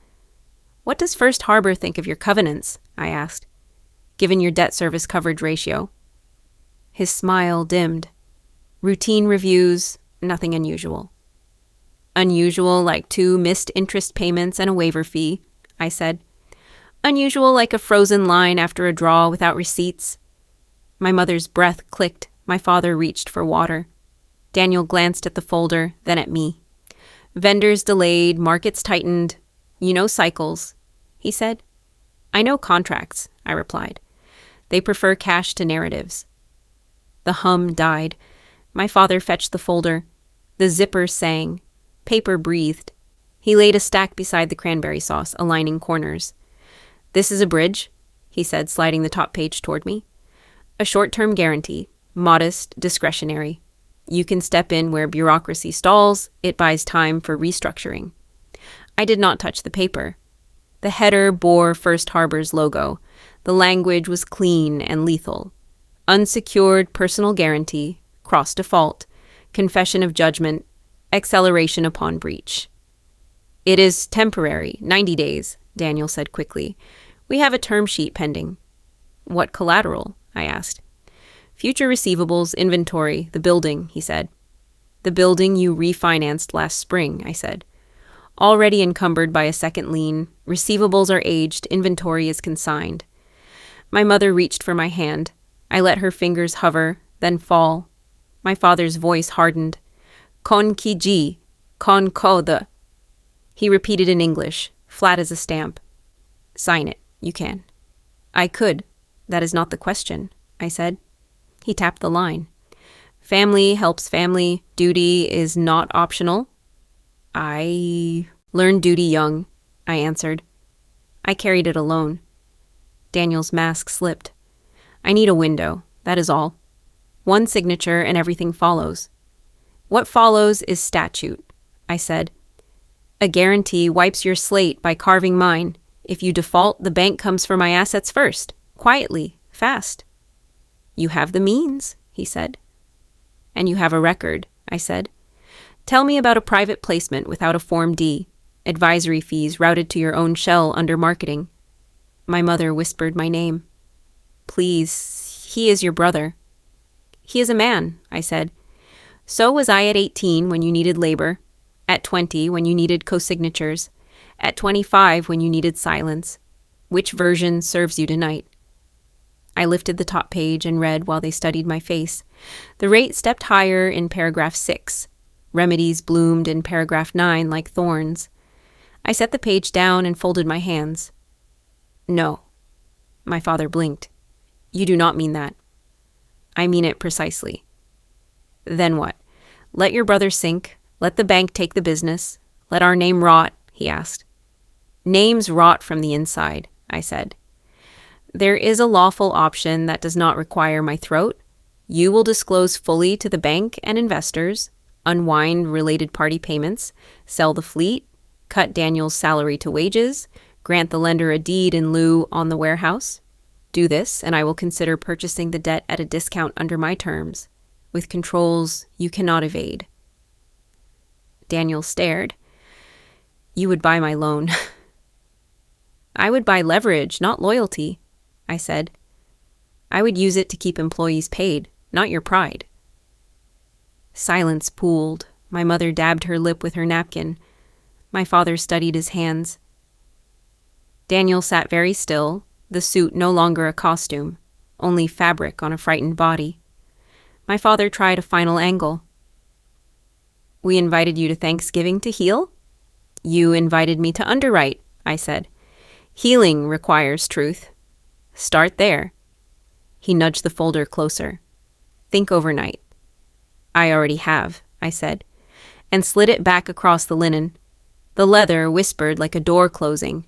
"What does First Harbor think of your covenants?" I asked. "Given your debt service coverage ratio." His smile dimmed. "Routine reviews, nothing unusual." "Unusual like 2 missed interest payments and a waiver fee," I said. "Unusual like a frozen line after a draw without receipts." My mother's breath clicked. My father reached for water. Daniel glanced at the folder, then at me. "Vendors delayed, markets tightened. You know cycles," he said. "I know contracts," I replied. "They prefer cash to narratives." The hum died. My father fetched the folder. The zipper sang. Paper breathed. He laid a stack beside the cranberry sauce, aligning corners. "This is a bridge," he said, sliding the top page toward me. "A short-term guarantee. Modest, discretionary. You can step in where bureaucracy stalls. It buys time for restructuring." I did not touch the paper. The header bore First Harbor's logo. The language was clean and lethal. Unsecured personal guarantee, cross default, confession of judgment, acceleration upon breach. "It is temporary, 90 days, Daniel said quickly. "We have a term sheet pending." "What collateral?" I asked. "Future receivables, inventory, the building," he said. "The building you refinanced last spring," I said. "Already encumbered by a second lien, receivables are aged, inventory is consigned." My mother reached for my hand. I let her fingers hover, then fall. My father's voice hardened. "Kon ki-ji, kon ko-de." He repeated in English, flat as a stamp. "Sign it, you can." "I could. That is not the question," I said. He tapped the line. "Family helps family. Duty is not optional." "I learned duty young," I answered. "I carried it alone." Daniel's mask slipped. "I need a window, that is all. One signature and everything follows." "What follows is statute," I said. "A guarantee wipes your slate by carving mine. If you default, the bank comes for my assets first. Quietly, fast." "You have the means," he said. "And you have a record," I said. "Tell me about a private placement without a Form D, advisory fees routed to your own shell under marketing." My mother whispered my name. "Please, he is your brother." "He is a man," I said. "So was I at 18 when you needed labor, at 20 when you needed co-signatures, at 25 when you needed silence. Which version serves you tonight?" I lifted the top page and read while they studied my face. The rate stepped higher in paragraph 6. Remedies bloomed in paragraph 9 like thorns. I set the page down and folded my hands. "No." My father blinked. "You do not mean that." "I mean it precisely." "Then what? Let your brother sink. Let the bank take the business. Let our name rot," he asked. "Names rot from the inside," I said. "There is a lawful option that does not require my throat. You will disclose fully to the bank and investors, unwind related party payments, sell the fleet, cut Daniel's salary to wages, grant the lender a deed in lieu on the warehouse. Do this, and I will consider purchasing the debt at a discount under my terms, with controls you cannot evade." Daniel stared. "You would buy my loan." "I would buy leverage, not loyalty," I said. "I would use it to keep employees paid, not your pride." Silence pooled. My mother dabbed her lip with her napkin. My father studied his hands. Daniel sat very still, the suit no longer a costume, only fabric on a frightened body. My father tried a final angle. "We invited you to Thanksgiving to heal?" You invited me to underwrite, I said. Healing requires truth. Start there. He nudged the folder closer. Think overnight. I already have, I said, and slid it back across the linen. The leather whispered like a door closing.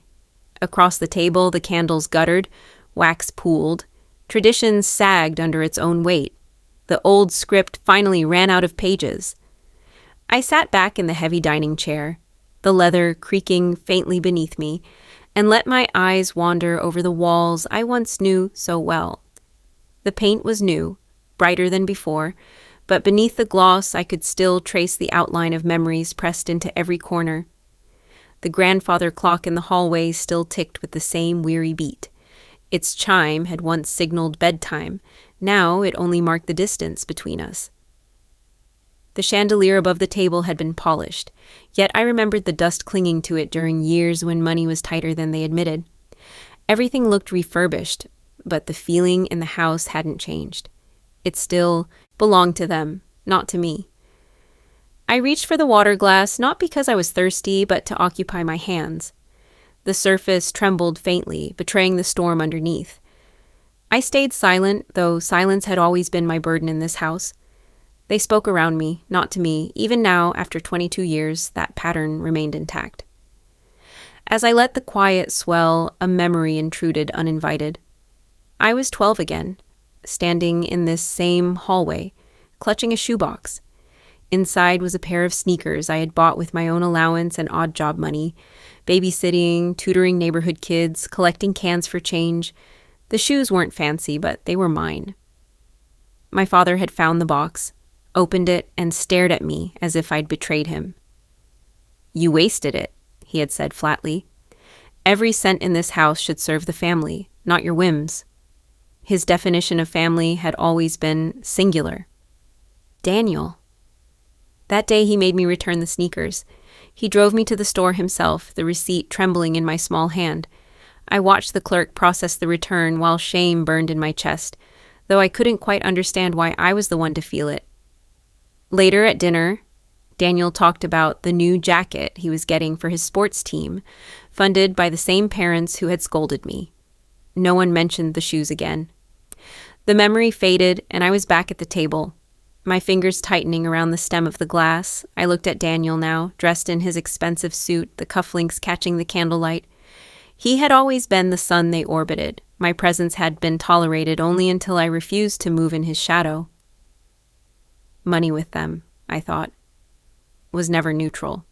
Across the table, the candles guttered, wax pooled. Tradition sagged under its own weight. The old script finally ran out of pages. I sat back in the heavy dining chair, the leather creaking faintly beneath me, and let my eyes wander over the walls I once knew so well. The paint was new, brighter than before, but beneath the gloss I could still trace the outline of memories pressed into every corner. The grandfather clock in the hallway still ticked with the same weary beat. Its chime had once signaled bedtime. Now it only marked the distance between us. The chandelier above the table had been polished, yet I remembered the dust clinging to it during years when money was tighter than they admitted. Everything looked refurbished, but the feeling in the house hadn't changed. It still belonged to them, not to me. I reached for the water glass, not because I was thirsty, but to occupy my hands. The surface trembled faintly, betraying the storm underneath. I stayed silent, though silence had always been my burden in this house. They spoke around me, not to me. Even now, after 22 years, that pattern remained intact. As I let the quiet swell, a memory intruded uninvited. I was 12 again, standing in this same hallway, clutching a shoebox. Inside was a pair of sneakers I had bought with my own allowance and odd job money, babysitting, tutoring neighborhood kids, collecting cans for change. The shoes weren't fancy, but they were mine. My father had found the box, opened it, and stared at me as if I'd betrayed him. You wasted it, he had said flatly. Every cent in this house should serve the family, not your whims. His definition of family had always been singular. Daniel. That day he made me return the sneakers. He drove me to the store himself, the receipt trembling in my small hand. I watched the clerk process the return while shame burned in my chest, though I couldn't quite understand why I was the one to feel it. Later at dinner, Daniel talked about the new jacket he was getting for his sports team, funded by the same parents who had scolded me. No one mentioned the shoes again. The memory faded, and I was back at the table, my fingers tightening around the stem of the glass. I looked at Daniel now, dressed in his expensive suit, the cufflinks catching the candlelight. He had always been the sun they orbited. My presence had been tolerated only until I refused to move in his shadow. Money with them, I thought, was never neutral.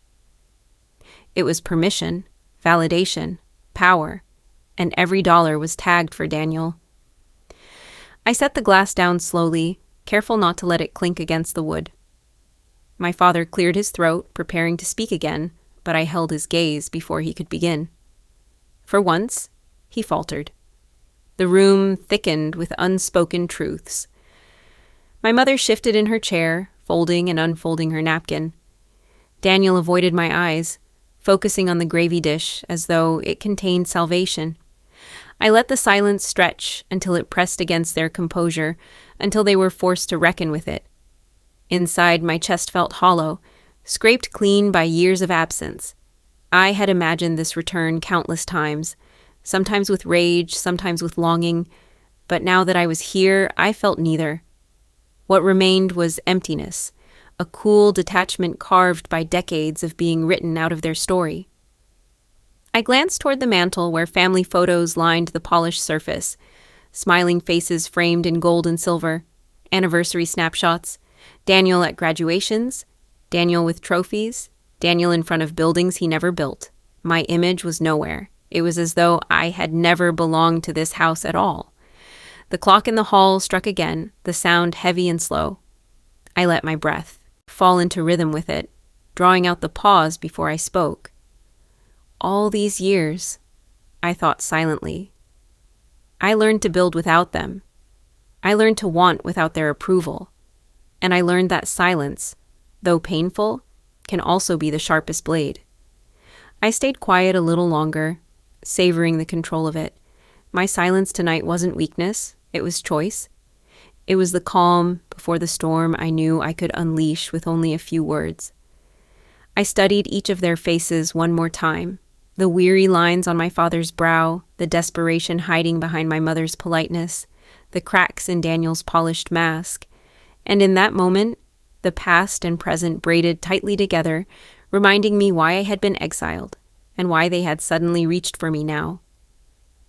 It was permission, validation, power, and every dollar was tagged for Daniel. I set the glass down slowly, careful not to let it clink against the wood. My father cleared his throat, preparing to speak again, but I held his gaze before he could begin. For once, he faltered. The room thickened with unspoken truths. My mother shifted in her chair, folding and unfolding her napkin. Daniel avoided my eyes, focusing on the gravy dish as though it contained salvation. I let the silence stretch until it pressed against their composure, until they were forced to reckon with it. Inside, my chest felt hollow, scraped clean by years of absence. I had imagined this return countless times, sometimes with rage, sometimes with longing, but now that I was here, I felt neither. What remained was emptiness, a cool detachment carved by decades of being written out of their story. I glanced toward the mantel where family photos lined the polished surface, smiling faces framed in gold and silver, anniversary snapshots, Daniel at graduations, Daniel with trophies, Daniel in front of buildings he never built. My image was nowhere. It was as though I had never belonged to this house at all. The clock in the hall struck again, the sound heavy and slow. I let my breath fall into rhythm with it, drawing out the pause before I spoke. All these years, I thought silently. I learned to build without them. I learned to want without their approval. And I learned that silence, though painful, can also be the sharpest blade. I stayed quiet a little longer, savoring the control of it. My silence tonight wasn't weakness, it was choice. It was the calm before the storm I knew I could unleash with only a few words. I studied each of their faces one more time. The weary lines on my father's brow, the desperation hiding behind my mother's politeness, the cracks in Daniel's polished mask. And in that moment, the past and present braided tightly together, reminding me why I had been exiled, and why they had suddenly reached for me now.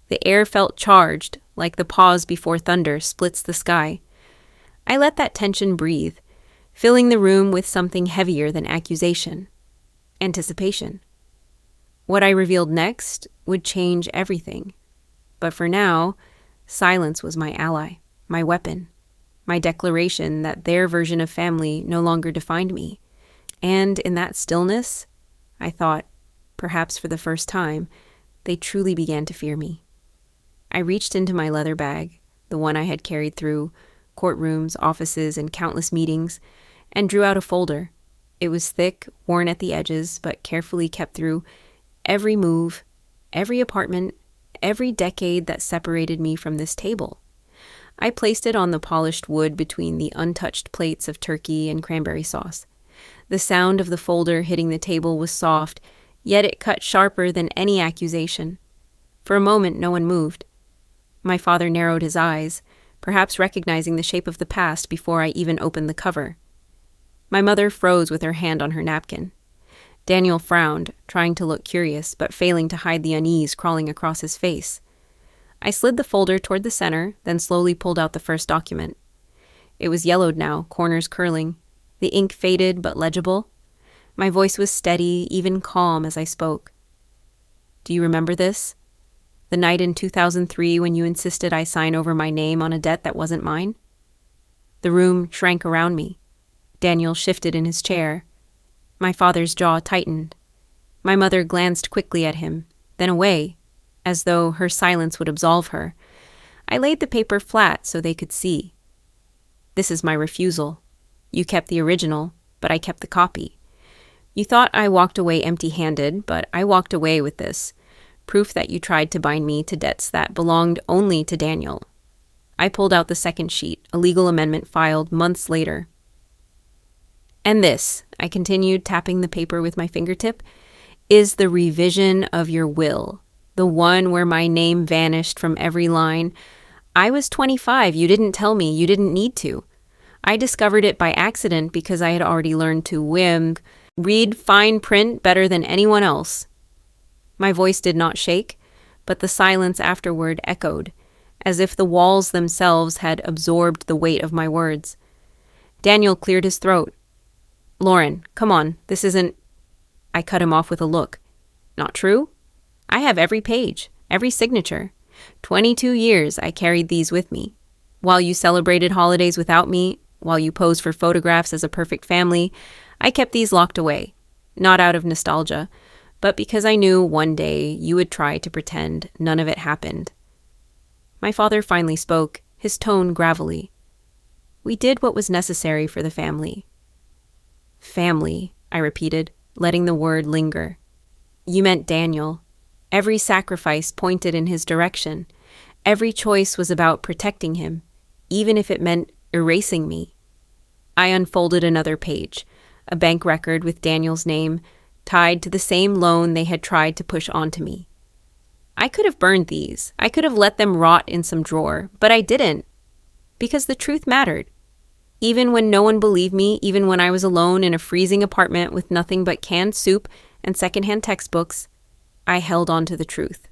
The air felt charged, like the pause before thunder splits the sky. I let that tension breathe, filling the room with something heavier than accusation. Anticipation. What I revealed next would change everything. But for now, silence was my ally, my weapon, my declaration that their version of family no longer defined me. And in that stillness, I thought, perhaps for the first time, they truly began to fear me. I reached into my leather bag, the one I had carried through courtrooms, offices, and countless meetings, and drew out a folder. It was thick, worn at the edges, but carefully kept through every move, every apartment, every decade that separated me from this table. I placed it on the polished wood between the untouched plates of turkey and cranberry sauce. The sound of the folder hitting the table was soft, yet it cut sharper than any accusation. For a moment, no one moved. My father narrowed his eyes, perhaps recognizing the shape of the past before I even opened the cover. My mother froze with her hand on her napkin. Daniel frowned, trying to look curious, but failing to hide the unease crawling across his face. I slid the folder toward the center, then slowly pulled out the first document. It was yellowed now, corners curling. The ink faded but legible. My voice was steady, even calm as I spoke. "Do you remember this? The night in 2003 when you insisted I sign over my name on a debt that wasn't mine?" The room shrank around me. Daniel shifted in his chair. My father's jaw tightened. My mother glanced quickly at him, then away, as though her silence would absolve her. I laid the paper flat so they could see. "This is my refusal. You kept the original, but I kept the copy. You thought I walked away empty-handed, but I walked away with this. Proof that you tried to bind me to debts that belonged only to Daniel." I pulled out the second sheet, a legal amendment filed months later. "And this," I continued, tapping the paper with my fingertip, "is the revision of your will, the one where my name vanished from every line. I was 25. You didn't tell me. You didn't need to. I discovered it by accident because I had already learned to read fine print better than anyone else." My voice did not shake, but the silence afterward echoed, as if the walls themselves had absorbed the weight of my words. Daniel cleared his throat. "Lauren, come on, this isn't—" I cut him off with a look. "Not true? I have every page, every signature. 22 years I carried these with me. While you celebrated holidays without me, while you posed for photographs as a perfect family, I kept these locked away, not out of nostalgia, but because I knew one day you would try to pretend none of it happened." My father finally spoke, his tone gravelly. "We did what was necessary for the family." "Family," I repeated, letting the word linger. "You meant Daniel. Every sacrifice pointed in his direction. Every choice was about protecting him, even if it meant erasing me." I unfolded another page, a bank record with Daniel's name, tied to the same loan they had tried to push onto me. I could have burned these. I could have let them rot in some drawer, but I didn't, because the truth mattered. Even when no one believed me, even when I was alone in a freezing apartment with nothing but canned soup and secondhand textbooks, I held on to the truth.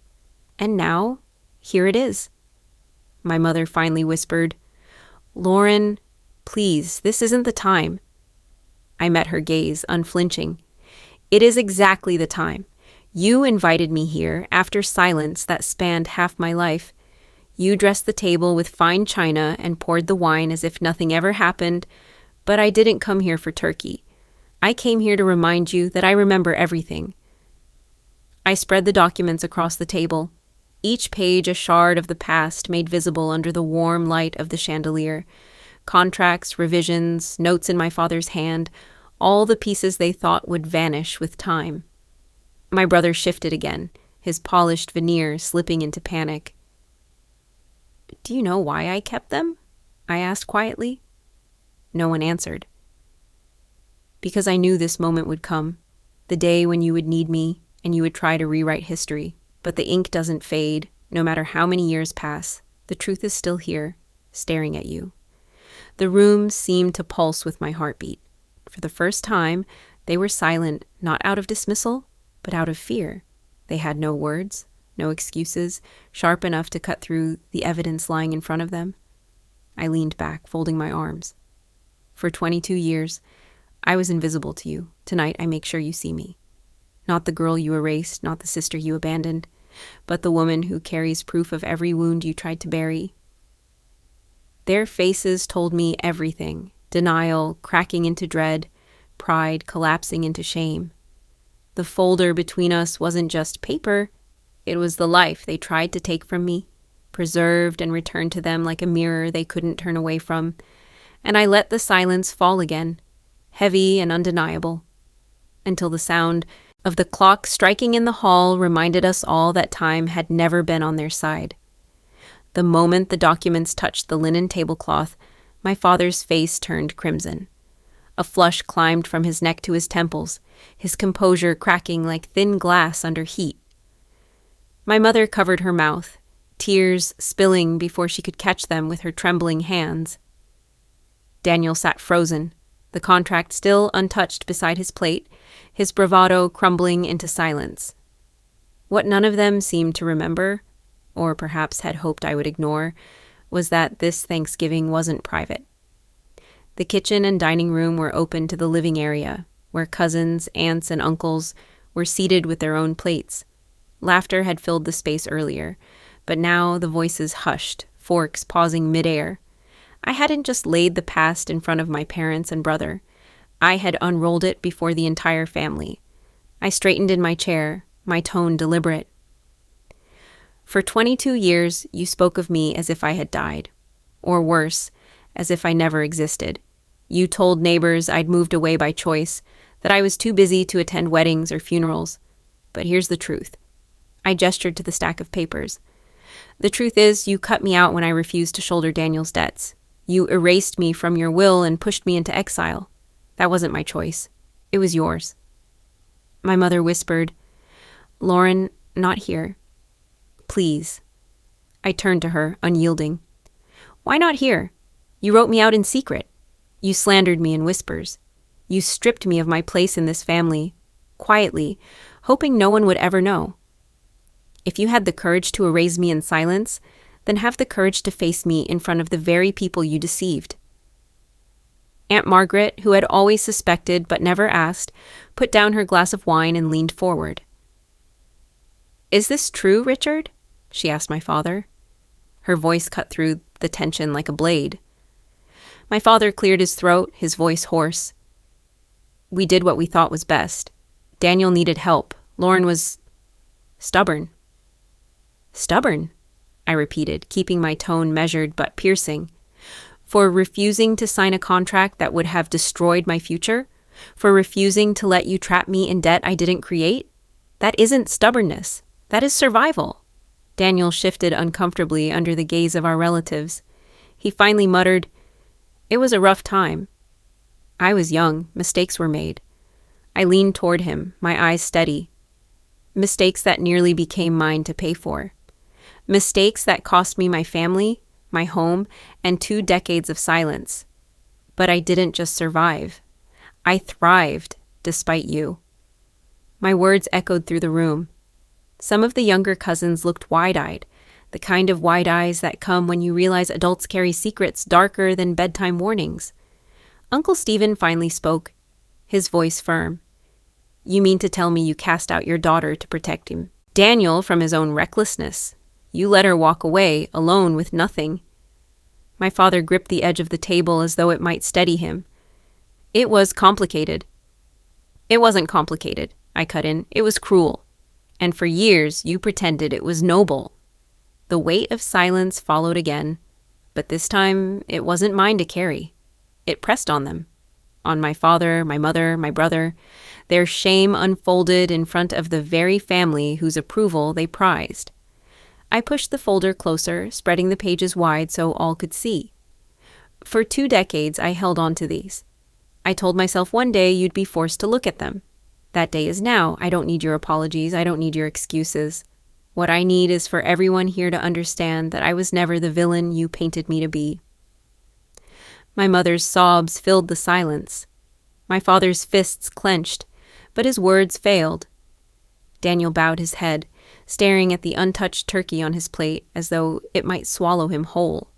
And now, here it is. My mother finally whispered, "Lauren, please, this isn't the time." I met her gaze, unflinching. "It is exactly the time. You invited me here after silence that spanned half my life. You dressed the table with fine china and poured the wine as if nothing ever happened, but I didn't come here for turkey. I came here to remind you that I remember everything." I spread the documents across the table, each page a shard of the past made visible under the warm light of the chandelier. Contracts, revisions, notes in my father's hand, all the pieces they thought would vanish with time. My brother shifted again, his polished veneer slipping into panic. "Do you know why I kept them?" I asked quietly. No one answered. "Because I knew this moment would come. The day when you would need me and you would try to rewrite history. But the ink doesn't fade, no matter how many years pass. The truth is still here, staring at you. The room seemed to pulse with my heartbeat. For the first time, they were silent, not out of dismissal, but out of fear. They had no words, no excuses, sharp enough to cut through the evidence lying in front of them. I leaned back, folding my arms. For 22 years, I was invisible to you. Tonight, I make sure you see me. Not the girl you erased, not the sister you abandoned, but the woman who carries proof of every wound you tried to bury. Their faces told me everything: denial cracking into dread, pride collapsing into shame. The folder between us wasn't just paper, it was the life they tried to take from me, preserved and returned to them like a mirror they couldn't turn away from, and I let the silence fall again, heavy and undeniable, until the sound of the clock striking in the hall reminded us all that time had never been on their side. The moment the documents touched the linen tablecloth, my father's face turned crimson. A flush climbed from his neck to his temples, his composure cracking like thin glass under heat. My mother covered her mouth, tears spilling before she could catch them with her trembling hands. Daniel sat frozen, the contract still untouched beside his plate, his bravado crumbling into silence. What none of them seemed to remember, or perhaps had hoped I would ignore, was that this Thanksgiving wasn't private. The kitchen and dining room were open to the living area, where cousins, aunts, and uncles were seated with their own plates. Laughter had filled the space earlier, but now the voices hushed, forks pausing midair. I hadn't just laid the past in front of my parents and brother. I had unrolled it before the entire family. I straightened in my chair, my tone deliberate. For 22 years, you spoke of me as if I had died. Or worse, as if I never existed. You told neighbors I'd moved away by choice, that I was too busy to attend weddings or funerals. But here's the truth. I gestured to the stack of papers. The truth is, you cut me out when I refused to shoulder Daniel's debts. You erased me from your will and pushed me into exile. That wasn't my choice. It was yours. My mother whispered, "Lauren, not here. Please." I turned to her, unyielding. "Why not here? You wrote me out in secret. You slandered me in whispers. You stripped me of my place in this family, quietly, hoping no one would ever know. If you had the courage to erase me in silence, then have the courage to face me in front of the very people you deceived." Aunt Margaret, who had always suspected but never asked, put down her glass of wine and leaned forward. "Is this true, Richard?" she asked my father. Her voice cut through the tension like a blade. My father cleared his throat, his voice hoarse. "We did what we thought was best. Daniel needed help. Lauren was stubborn." "Stubborn?" I repeated, keeping my tone measured but piercing. "For refusing to sign a contract that would have destroyed my future? For refusing to let you trap me in debt I didn't create? That isn't stubbornness. That is survival." Daniel shifted uncomfortably under the gaze of our relatives. He finally muttered, "It was a rough time." I was young. Mistakes were made. I leaned toward him, my eyes steady. Mistakes that nearly became mine to pay for. Mistakes that cost me my family, my home, and 2 decades of silence. But I didn't just survive. I thrived, despite you. My words echoed through the room. Some of the younger cousins looked wide-eyed, the kind of wide eyes that come when you realize adults carry secrets darker than bedtime warnings. Uncle Stephen finally spoke, his voice firm. "You mean to tell me you cast out your daughter to protect him? Daniel from his own recklessness. You let her walk away, alone with nothing." My father gripped the edge of the table as though it might steady him. "It was complicated." "It wasn't complicated," I cut in. "It was cruel. And for years, you pretended it was noble." The weight of silence followed again, but this time it wasn't mine to carry. It pressed on them. On my father, my mother, my brother. Their shame unfolded in front of the very family whose approval they prized. I pushed the folder closer, spreading the pages wide so all could see. For 2 decades, I held on to these. I told myself one day you'd be forced to look at them. That day is now. I don't need your apologies. I don't need your excuses. What I need is for everyone here to understand that I was never the villain you painted me to be. My mother's sobs filled the silence. My father's fists clenched, but his words failed. Daniel bowed his head, staring at the untouched turkey on his plate as though it might swallow him whole.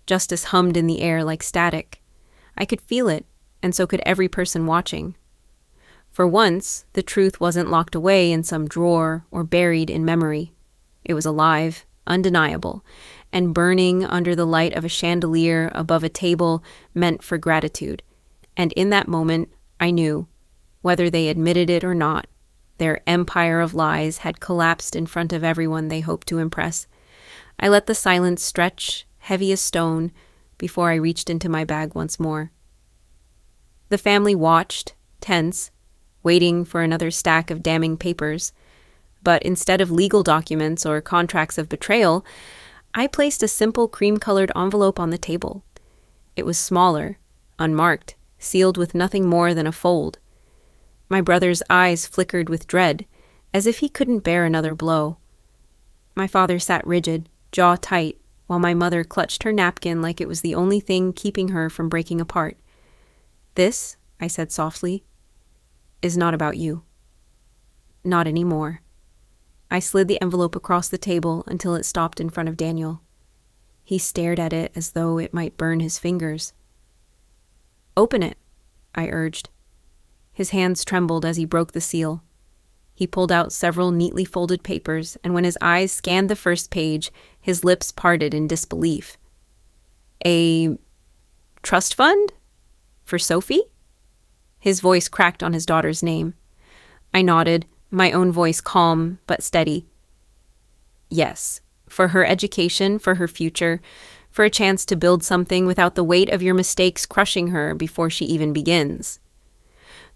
Justice hummed in the air like static. I could feel it, and so could every person watching. For once, the truth wasn't locked away in some drawer or buried in memory. It was alive, undeniable, and burning under the light of a chandelier above a table meant for gratitude. And in that moment, I knew, whether they admitted it or not, their empire of lies had collapsed in front of everyone they hoped to impress. I let the silence stretch, heavy as stone, before I reached into my bag once more. The family watched, tense, waiting for another stack of damning papers. But instead of legal documents or contracts of betrayal, I placed a simple cream-colored envelope on the table. It was smaller, unmarked, sealed with nothing more than a fold. My brother's eyes flickered with dread, as if he couldn't bear another blow. My father sat rigid, jaw tight, while my mother clutched her napkin like it was the only thing keeping her from breaking apart. "This," I said softly, "is not about you. Not anymore." I slid the envelope across the table until it stopped in front of Daniel. He stared at it as though it might burn his fingers. "Open it," I urged. His hands trembled as he broke the seal. He pulled out several neatly folded papers, and when his eyes scanned the first page, his lips parted in disbelief. "A trust fund? For Sophie?" His voice cracked on his daughter's name. I nodded, my own voice calm but steady. "Yes, for her education, for her future, for a chance to build something without the weight of your mistakes crushing her before she even begins."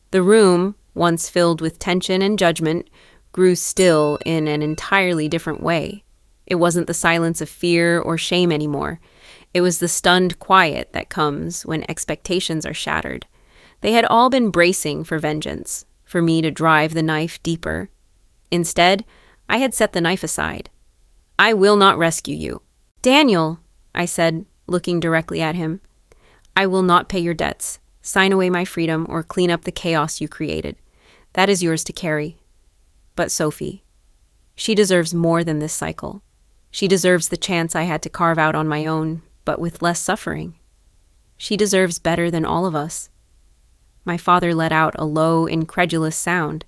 The room, once filled with tension and judgment, grew still in an entirely different way. It wasn't the silence of fear or shame anymore. It was the stunned quiet that comes when expectations are shattered. They had all been bracing for vengeance, for me to drive the knife deeper. Instead, I had set the knife aside. "I will not rescue you." "Daniel," I said, looking directly at him, "I will not pay your debts, sign away my freedom, or clean up the chaos you created. That is yours to carry. But Sophie, she deserves more than this cycle. She deserves the chance I had to carve out on my own, but with less suffering. She deserves better than all of us." My father let out a low, incredulous sound.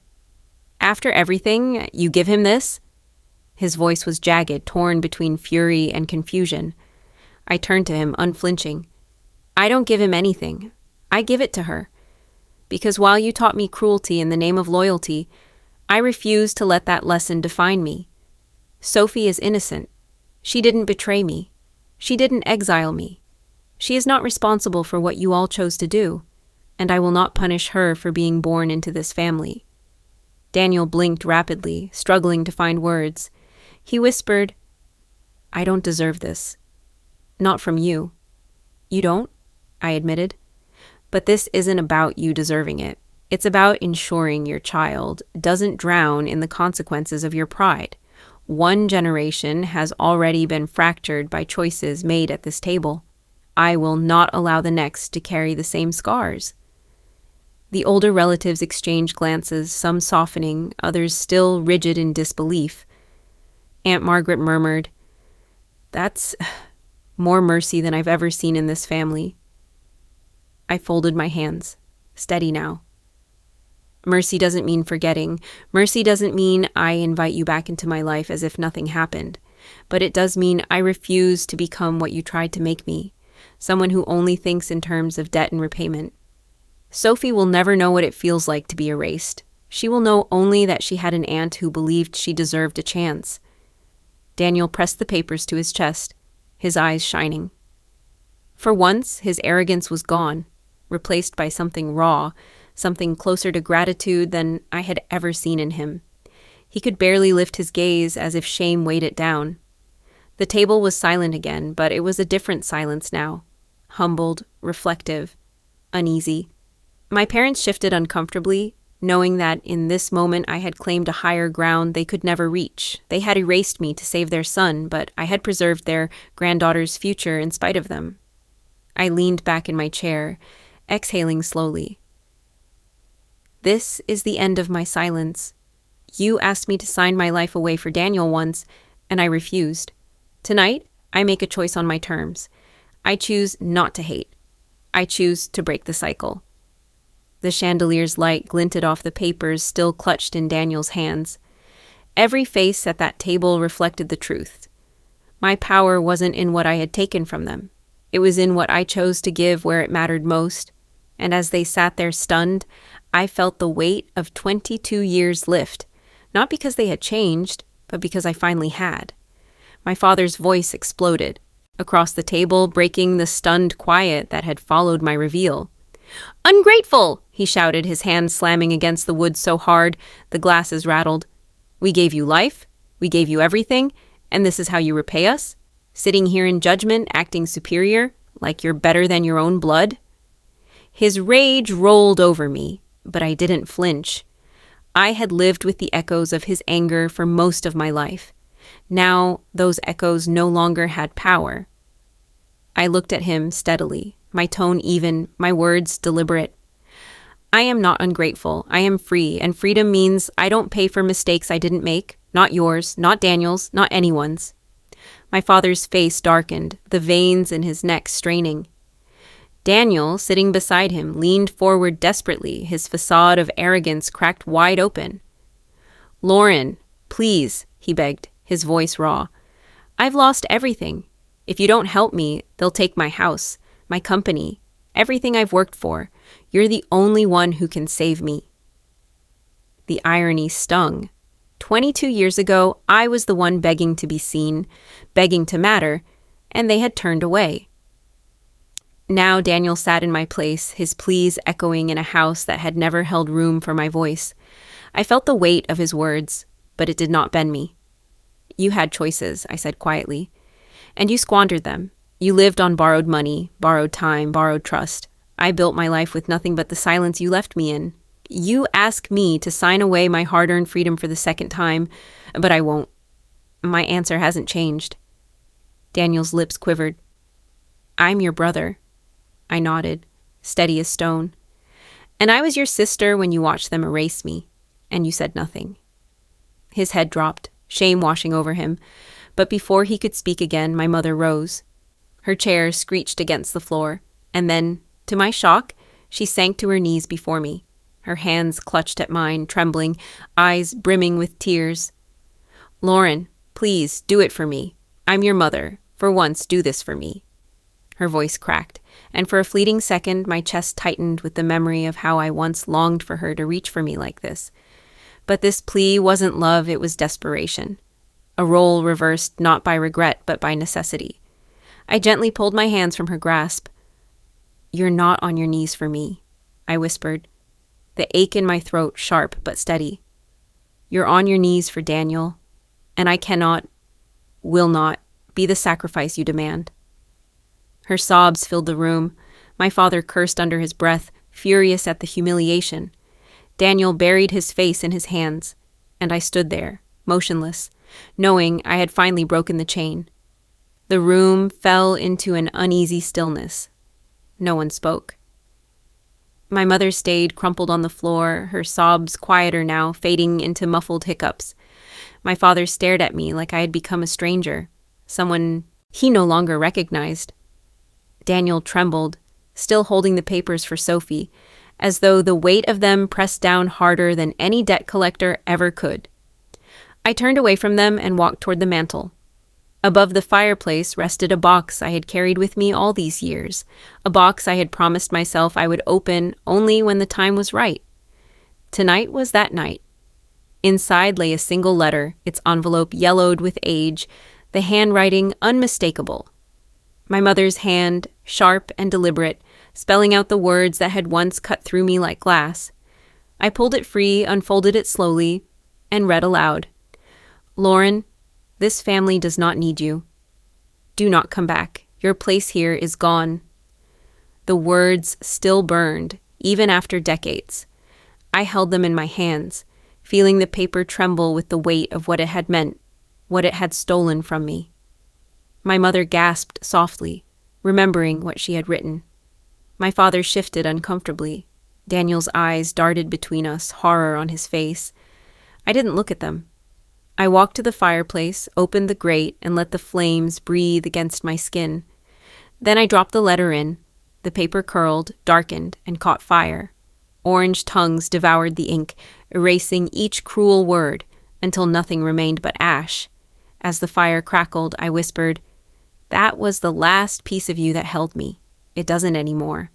"After everything, you give him this?" His voice was jagged, torn between fury and confusion. I turned to him, unflinching. "I don't give him anything. I give it to her. Because while you taught me cruelty in the name of loyalty, I refuse to let that lesson define me. Sophie is innocent. She didn't betray me. She didn't exile me. She is not responsible for what you all chose to do, and I will not punish her for being born into this family." Daniel blinked rapidly, struggling to find words. He whispered, "I don't deserve this. Not from you." "You don't?" I admitted. "But this isn't about you deserving it. It's about ensuring your child doesn't drown in the consequences of your pride. One generation has already been fractured by choices made at this table. I will not allow the next to carry the same scars." The older relatives exchanged glances, some softening, others still rigid in disbelief. Aunt Margaret murmured, "That's more mercy than I've ever seen in this family." I folded my hands. Steady now. Mercy doesn't mean forgetting. Mercy doesn't mean I invite you back into my life as if nothing happened. But it does mean I refuse to become what you tried to make me, someone who only thinks in terms of debt and repayment. Sophie will never know what it feels like to be erased. She will know only that she had an aunt who believed she deserved a chance. Daniel pressed the papers to his chest, his eyes shining. For once, his arrogance was gone, replaced by something raw, something closer to gratitude than I had ever seen in him. He could barely lift his gaze as if shame weighed it down. The table was silent again, but it was a different silence now. Humbled, reflective, uneasy. My parents shifted uncomfortably, knowing that in this moment I had claimed a higher ground they could never reach. They had erased me to save their son, but I had preserved their granddaughter's future in spite of them. I leaned back in my chair, exhaling slowly. This is the end of my silence. You asked me to sign my life away for Daniel once, and I refused. Tonight, I make a choice on my terms. I choose not to hate. I choose to break the cycle. The chandelier's light glinted off the papers still clutched in Daniel's hands. Every face at that table reflected the truth. My power wasn't in what I had taken from them. It was in what I chose to give where it mattered most. And as they sat there stunned, I felt the weight of 22 years lift, not because they had changed, but because I finally had. My father's voice exploded, across the table, breaking the stunned quiet that had followed my reveal. "Ungrateful!" he shouted, his hand slamming against the wood so hard the glasses rattled. "We gave you life, we gave you everything, and this is how you repay us? Sitting here in judgment, acting superior, like you're better than your own blood?" His rage rolled over me, but I didn't flinch. I had lived with the echoes of his anger for most of my life. Now, those echoes no longer had power. I looked at him steadily, my tone even, my words deliberate. I am not ungrateful. I am free, and freedom means I don't pay for mistakes I didn't make. Not yours, not Daniel's, not anyone's. My father's face darkened, the veins in his neck straining. Daniel, sitting beside him, leaned forward desperately, his facade of arrogance cracked wide open. "Lauren, please," he begged, his voice raw. "I've lost everything. If you don't help me, they'll take my house, my company, everything I've worked for. You're the only one who can save me." The irony stung. 22 years ago, I was the one begging to be seen, begging to matter, and they had turned away. Now Daniel sat in my place, his pleas echoing in a house that had never held room for my voice. I felt the weight of his words, but it did not bend me. "You had choices," I said quietly, "and you squandered them. You lived on borrowed money, borrowed time, borrowed trust. I built my life with nothing but the silence you left me in. You ask me to sign away my hard-earned freedom for the second time, but I won't. My answer hasn't changed." Daniel's lips quivered. "I'm your brother." I nodded, steady as stone. "And I was your sister when you watched them erase me, and you said nothing." His head dropped, shame washing over him, but before he could speak again, my mother rose. Her chair screeched against the floor, and then, to my shock, she sank to her knees before me, her hands clutched at mine, trembling, eyes brimming with tears. "Lauren, please, do it for me. I'm your mother. For once, do this for me." Her voice cracked, and for a fleeting second my chest tightened with the memory of how I once longed for her to reach for me like this. But this plea wasn't love, it was desperation. A role reversed not by regret, but by necessity. I gently pulled my hands from her grasp. "You're not on your knees for me," I whispered, the ache in my throat sharp but steady. "You're on your knees for Daniel, and I cannot, will not, be the sacrifice you demand." Her sobs filled the room. My father cursed under his breath, furious at the humiliation. Daniel buried his face in his hands, and I stood there, motionless, knowing I had finally broken the chain. The room fell into an uneasy stillness. No one spoke. My mother stayed crumpled on the floor, her sobs quieter now, fading into muffled hiccups. My father stared at me like I had become a stranger, someone he no longer recognized. Daniel trembled, still holding the papers for Sophie, as though the weight of them pressed down harder than any debt collector ever could. I turned away from them and walked toward the mantel. Above the fireplace rested a box I had carried with me all these years, a box I had promised myself I would open only when the time was right. Tonight was that night. Inside lay a single letter, its envelope yellowed with age, the handwriting unmistakable. My mother's hand, sharp and deliberate, spelling out the words that had once cut through me like glass. I pulled it free, unfolded it slowly, and read aloud. "Lauren, this family does not need you. Do not come back. Your place here is gone." The words still burned, even after decades. I held them in my hands, feeling the paper tremble with the weight of what it had meant, what it had stolen from me. My mother gasped softly, remembering what she had written. My father shifted uncomfortably. Daniel's eyes darted between us, horror on his face. I didn't look at them. I walked to the fireplace, opened the grate, and let the flames breathe against my skin. Then I dropped the letter in. The paper curled, darkened, and caught fire. Orange tongues devoured the ink, erasing each cruel word until nothing remained but ash. As the fire crackled, I whispered, "That was the last piece of you that held me. It doesn't anymore."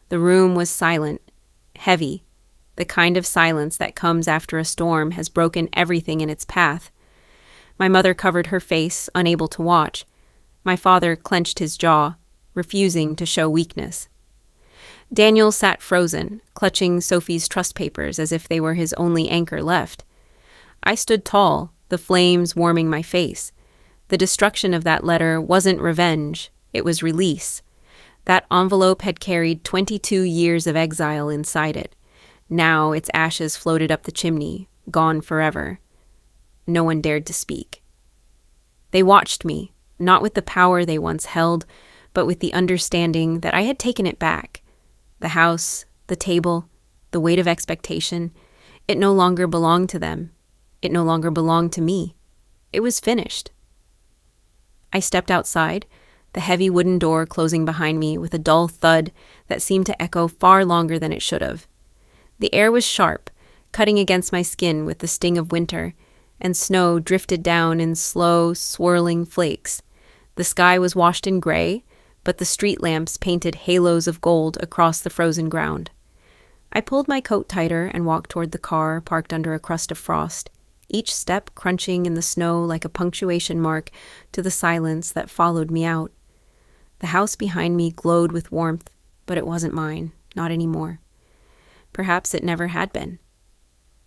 The room was silent, heavy, the kind of silence that comes after a storm has broken everything in its path. My mother covered her face, unable to watch. My father clenched his jaw, refusing to show weakness. Daniel sat frozen, clutching Sophie's trust papers as if they were his only anchor left. I stood tall, the flames warming my face. The destruction of that letter wasn't revenge, it was release. That envelope had carried 22 years of exile inside it. Now its ashes floated up the chimney, gone forever. No one dared to speak. They watched me, not with the power they once held, but with the understanding that I had taken it back. The house, the table, the weight of expectation, it no longer belonged to them. It no longer belonged to me. It was finished. I stepped outside, the heavy wooden door closing behind me with a dull thud that seemed to echo far longer than it should have. The air was sharp, cutting against my skin with the sting of winter, and snow drifted down in slow, swirling flakes. The sky was washed in gray, but the street lamps painted halos of gold across the frozen ground. I pulled my coat tighter and walked toward the car parked under a crust of frost, each step crunching in the snow like a punctuation mark to the silence that followed me out. The house behind me glowed with warmth, but it wasn't mine, not anymore. Perhaps it never had been.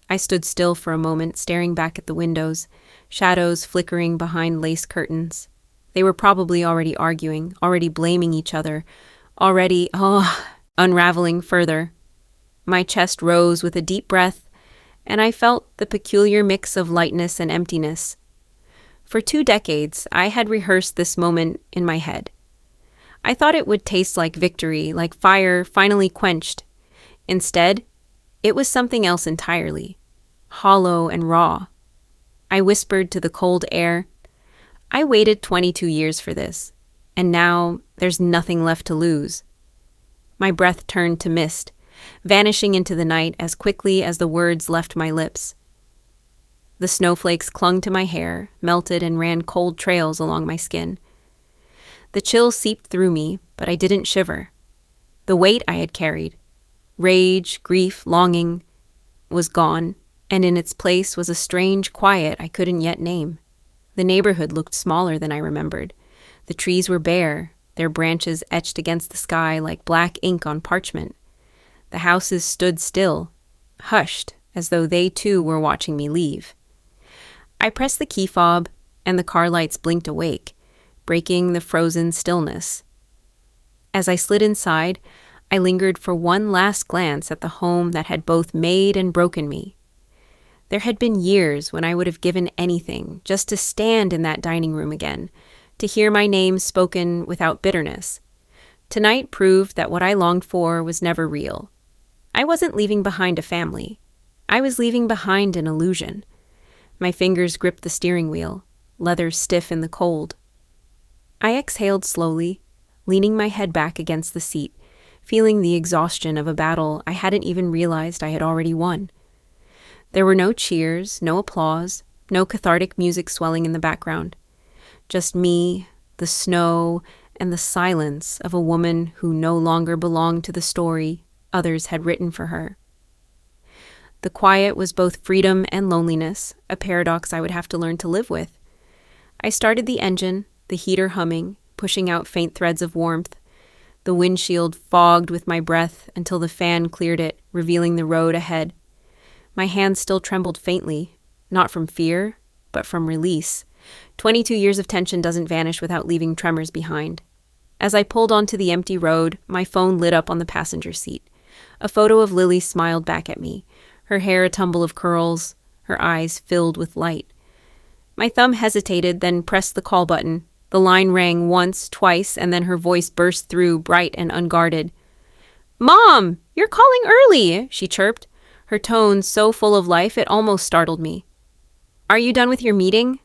I stood still for a moment, staring back at the windows, shadows flickering behind lace curtains. They were probably already arguing, already blaming each other, already, unraveling further. My chest rose with a deep breath, and I felt the peculiar mix of lightness and emptiness. For 2 decades, I had rehearsed this moment in my head. I thought it would taste like victory, like fire finally quenched. Instead, it was something else entirely, hollow and raw. I whispered to the cold air, "I waited 22 years for this, and now there's nothing left to lose." My breath turned to mist, vanishing into the night as quickly as the words left my lips. The snowflakes clung to my hair, melted and ran cold trails along my skin. The chill seeped through me, but I didn't shiver. The weight I had carried, rage, grief, longing, was gone, and in its place was a strange quiet I couldn't yet name. The neighborhood looked smaller than I remembered. The trees were bare, their branches etched against the sky like black ink on parchment. The houses stood still, hushed, as though they too were watching me leave. I pressed the key fob, and the car lights blinked awake, breaking the frozen stillness. As I slid inside, I lingered for one last glance at the home that had both made and broken me. There had been years when I would have given anything just to stand in that dining room again, to hear my name spoken without bitterness. Tonight proved that what I longed for was never real. I wasn't leaving behind a family. I was leaving behind an illusion. My fingers gripped the steering wheel, leather stiff in the cold. I exhaled slowly, leaning my head back against the seat, feeling the exhaustion of a battle I hadn't even realized I had already won. There were no cheers, no applause, no cathartic music swelling in the background. Just me, the snow, and the silence of a woman who no longer belonged to the story others had written for her. The quiet was both freedom and loneliness, a paradox I would have to learn to live with. I started the engine, the heater humming, pushing out faint threads of warmth. The windshield fogged with my breath until the fan cleared it, revealing the road ahead. My hands still trembled faintly, not from fear, but from release. 22 years of tension doesn't vanish without leaving tremors behind. As I pulled onto the empty road, my phone lit up on the passenger seat. A photo of Lily smiled back at me, her hair a tumble of curls, her eyes filled with light. My thumb hesitated, then pressed the call button. The line rang once, twice, and then her voice burst through, bright and unguarded. "Mom, you're calling early," she chirped, her tone so full of life it almost startled me. "Are you done with your meeting?"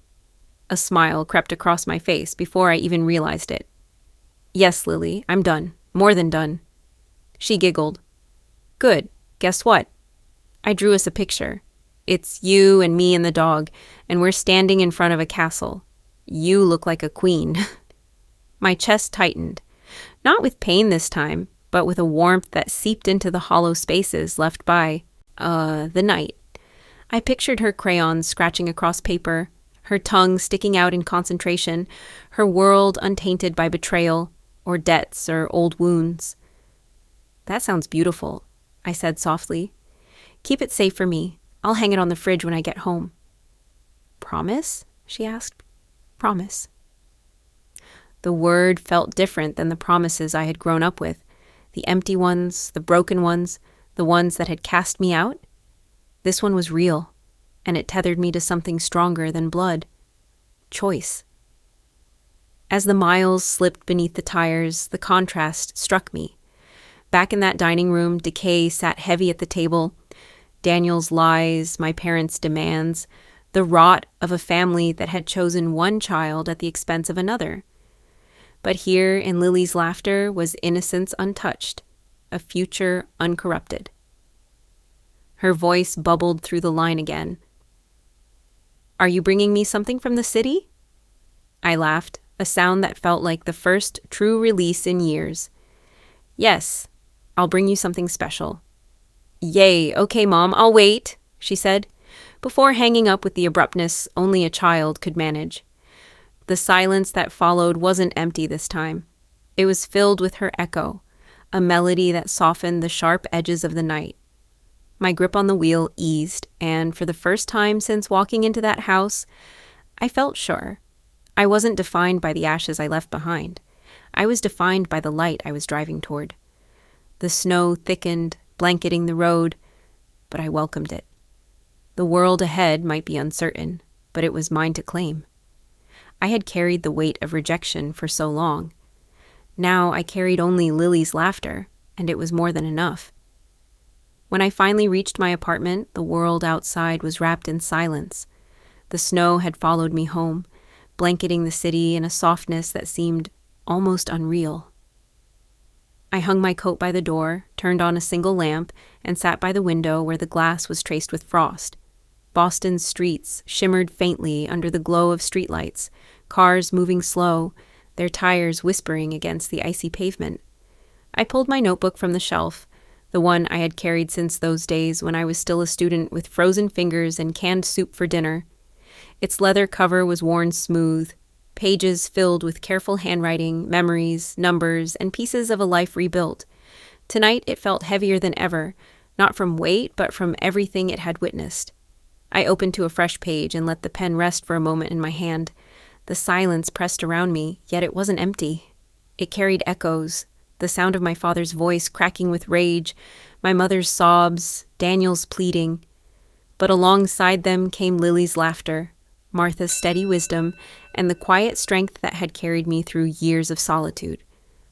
A smile crept across my face before I even realized it. "Yes, Lily, I'm done. More than done." She giggled. "Good. Guess what?" I drew us a picture. It's you and me and the dog, and we're standing in front of a castle. You look like a queen. My chest tightened. Not with pain this time, but with a warmth that seeped into the hollow spaces left by, the night. I pictured her crayons scratching across paper, her tongue sticking out in concentration, her world untainted by betrayal, or debts, or old wounds. "That sounds beautiful," I said softly. "Keep it safe for me. I'll hang it on the fridge when I get home." "Promise?" she asked. "Promise." The word felt different than the promises I had grown up with. The empty ones, the broken ones, the ones that had cast me out. This one was real, and it tethered me to something stronger than blood. Choice. As the miles slipped beneath the tires, the contrast struck me. Back in that dining room, decay sat heavy at the table. Daniel's lies, my parents' demands, the rot of a family that had chosen one child at the expense of another. But here in Lily's laughter was innocence untouched, a future uncorrupted. Her voice bubbled through the line again. "Are you bringing me something from the city?" I laughed, a sound that felt like the first true release in years. "Yes, I'll bring you something special." "Yay, okay, Mom, I'll wait," she said, before hanging up with the abruptness only a child could manage. The silence that followed wasn't empty this time. It was filled with her echo, a melody that softened the sharp edges of the night. My grip on the wheel eased, and for the first time since walking into that house, I felt sure. I wasn't defined by the ashes I left behind. I was defined by the light I was driving toward. The snow thickened, blanketing the road, but I welcomed it. The world ahead might be uncertain, but it was mine to claim. I had carried the weight of rejection for so long. Now I carried only Lily's laughter, and it was more than enough. When I finally reached my apartment, the world outside was wrapped in silence. The snow had followed me home, blanketing the city in a softness that seemed almost unreal. I hung my coat by the door, turned on a single lamp, and sat by the window where the glass was traced with frost. Boston's streets shimmered faintly under the glow of streetlights, cars moving slow, their tires whispering against the icy pavement. I pulled my notebook from the shelf, the one I had carried since those days when I was still a student with frozen fingers and canned soup for dinner. Its leather cover was worn smooth, pages filled with careful handwriting, memories, numbers, and pieces of a life rebuilt. Tonight it felt heavier than ever, not from weight, but from everything it had witnessed. I opened to a fresh page and let the pen rest for a moment in my hand. The silence pressed around me, yet it wasn't empty. It carried echoes, the sound of my father's voice cracking with rage, my mother's sobs, Daniel's pleading. But alongside them came Lily's laughter, Martha's steady wisdom, and the quiet strength that had carried me through years of solitude.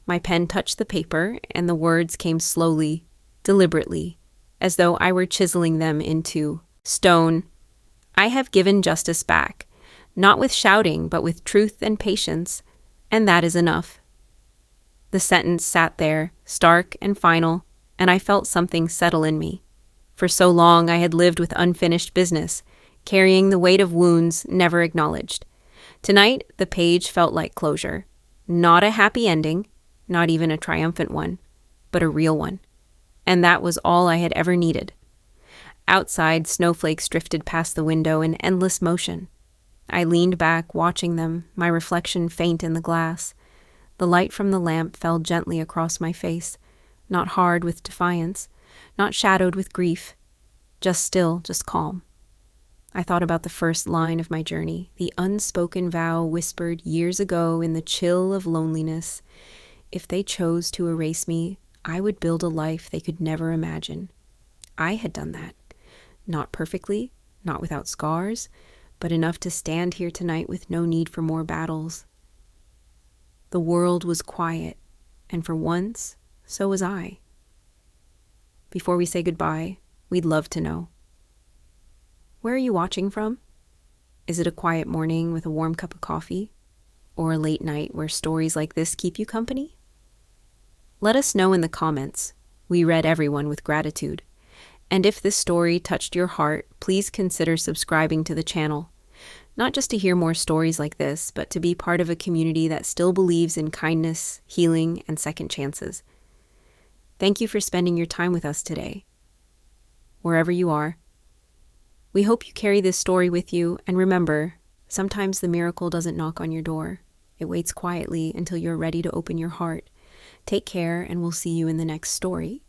My pen touched the paper, and the words came slowly, deliberately, as though I were chiseling them into stone. I have given justice back, not with shouting, but with truth and patience, and that is enough. The sentence sat there, stark and final, and I felt something settle in me. For so long I had lived with unfinished business, carrying the weight of wounds never acknowledged. Tonight, the page felt like closure. Not a happy ending, not even a triumphant one, but a real one. And that was all I had ever needed. Outside, snowflakes drifted past the window in endless motion. I leaned back, watching them, my reflection faint in the glass. The light from the lamp fell gently across my face, not hard with defiance, not shadowed with grief, just still, just calm. I thought about the first line of my journey, the unspoken vow whispered years ago in the chill of loneliness. If they chose to erase me, I would build a life they could never imagine. I had done that. Not perfectly, not without scars, but enough to stand here tonight with no need for more battles. The world was quiet, and for once, so was I. Before we say goodbye, we'd love to know. Where are you watching from? Is it a quiet morning with a warm cup of coffee? Or a late night where stories like this keep you company? Let us know in the comments. We read everyone with gratitude. And if this story touched your heart, please consider subscribing to the channel. Not just to hear more stories like this, but to be part of a community that still believes in kindness, healing, and second chances. Thank you for spending your time with us today. Wherever you are, we hope you carry this story with you, and remember, sometimes the miracle doesn't knock on your door. It waits quietly until you're ready to open your heart. Take care, and we'll see you in the next story.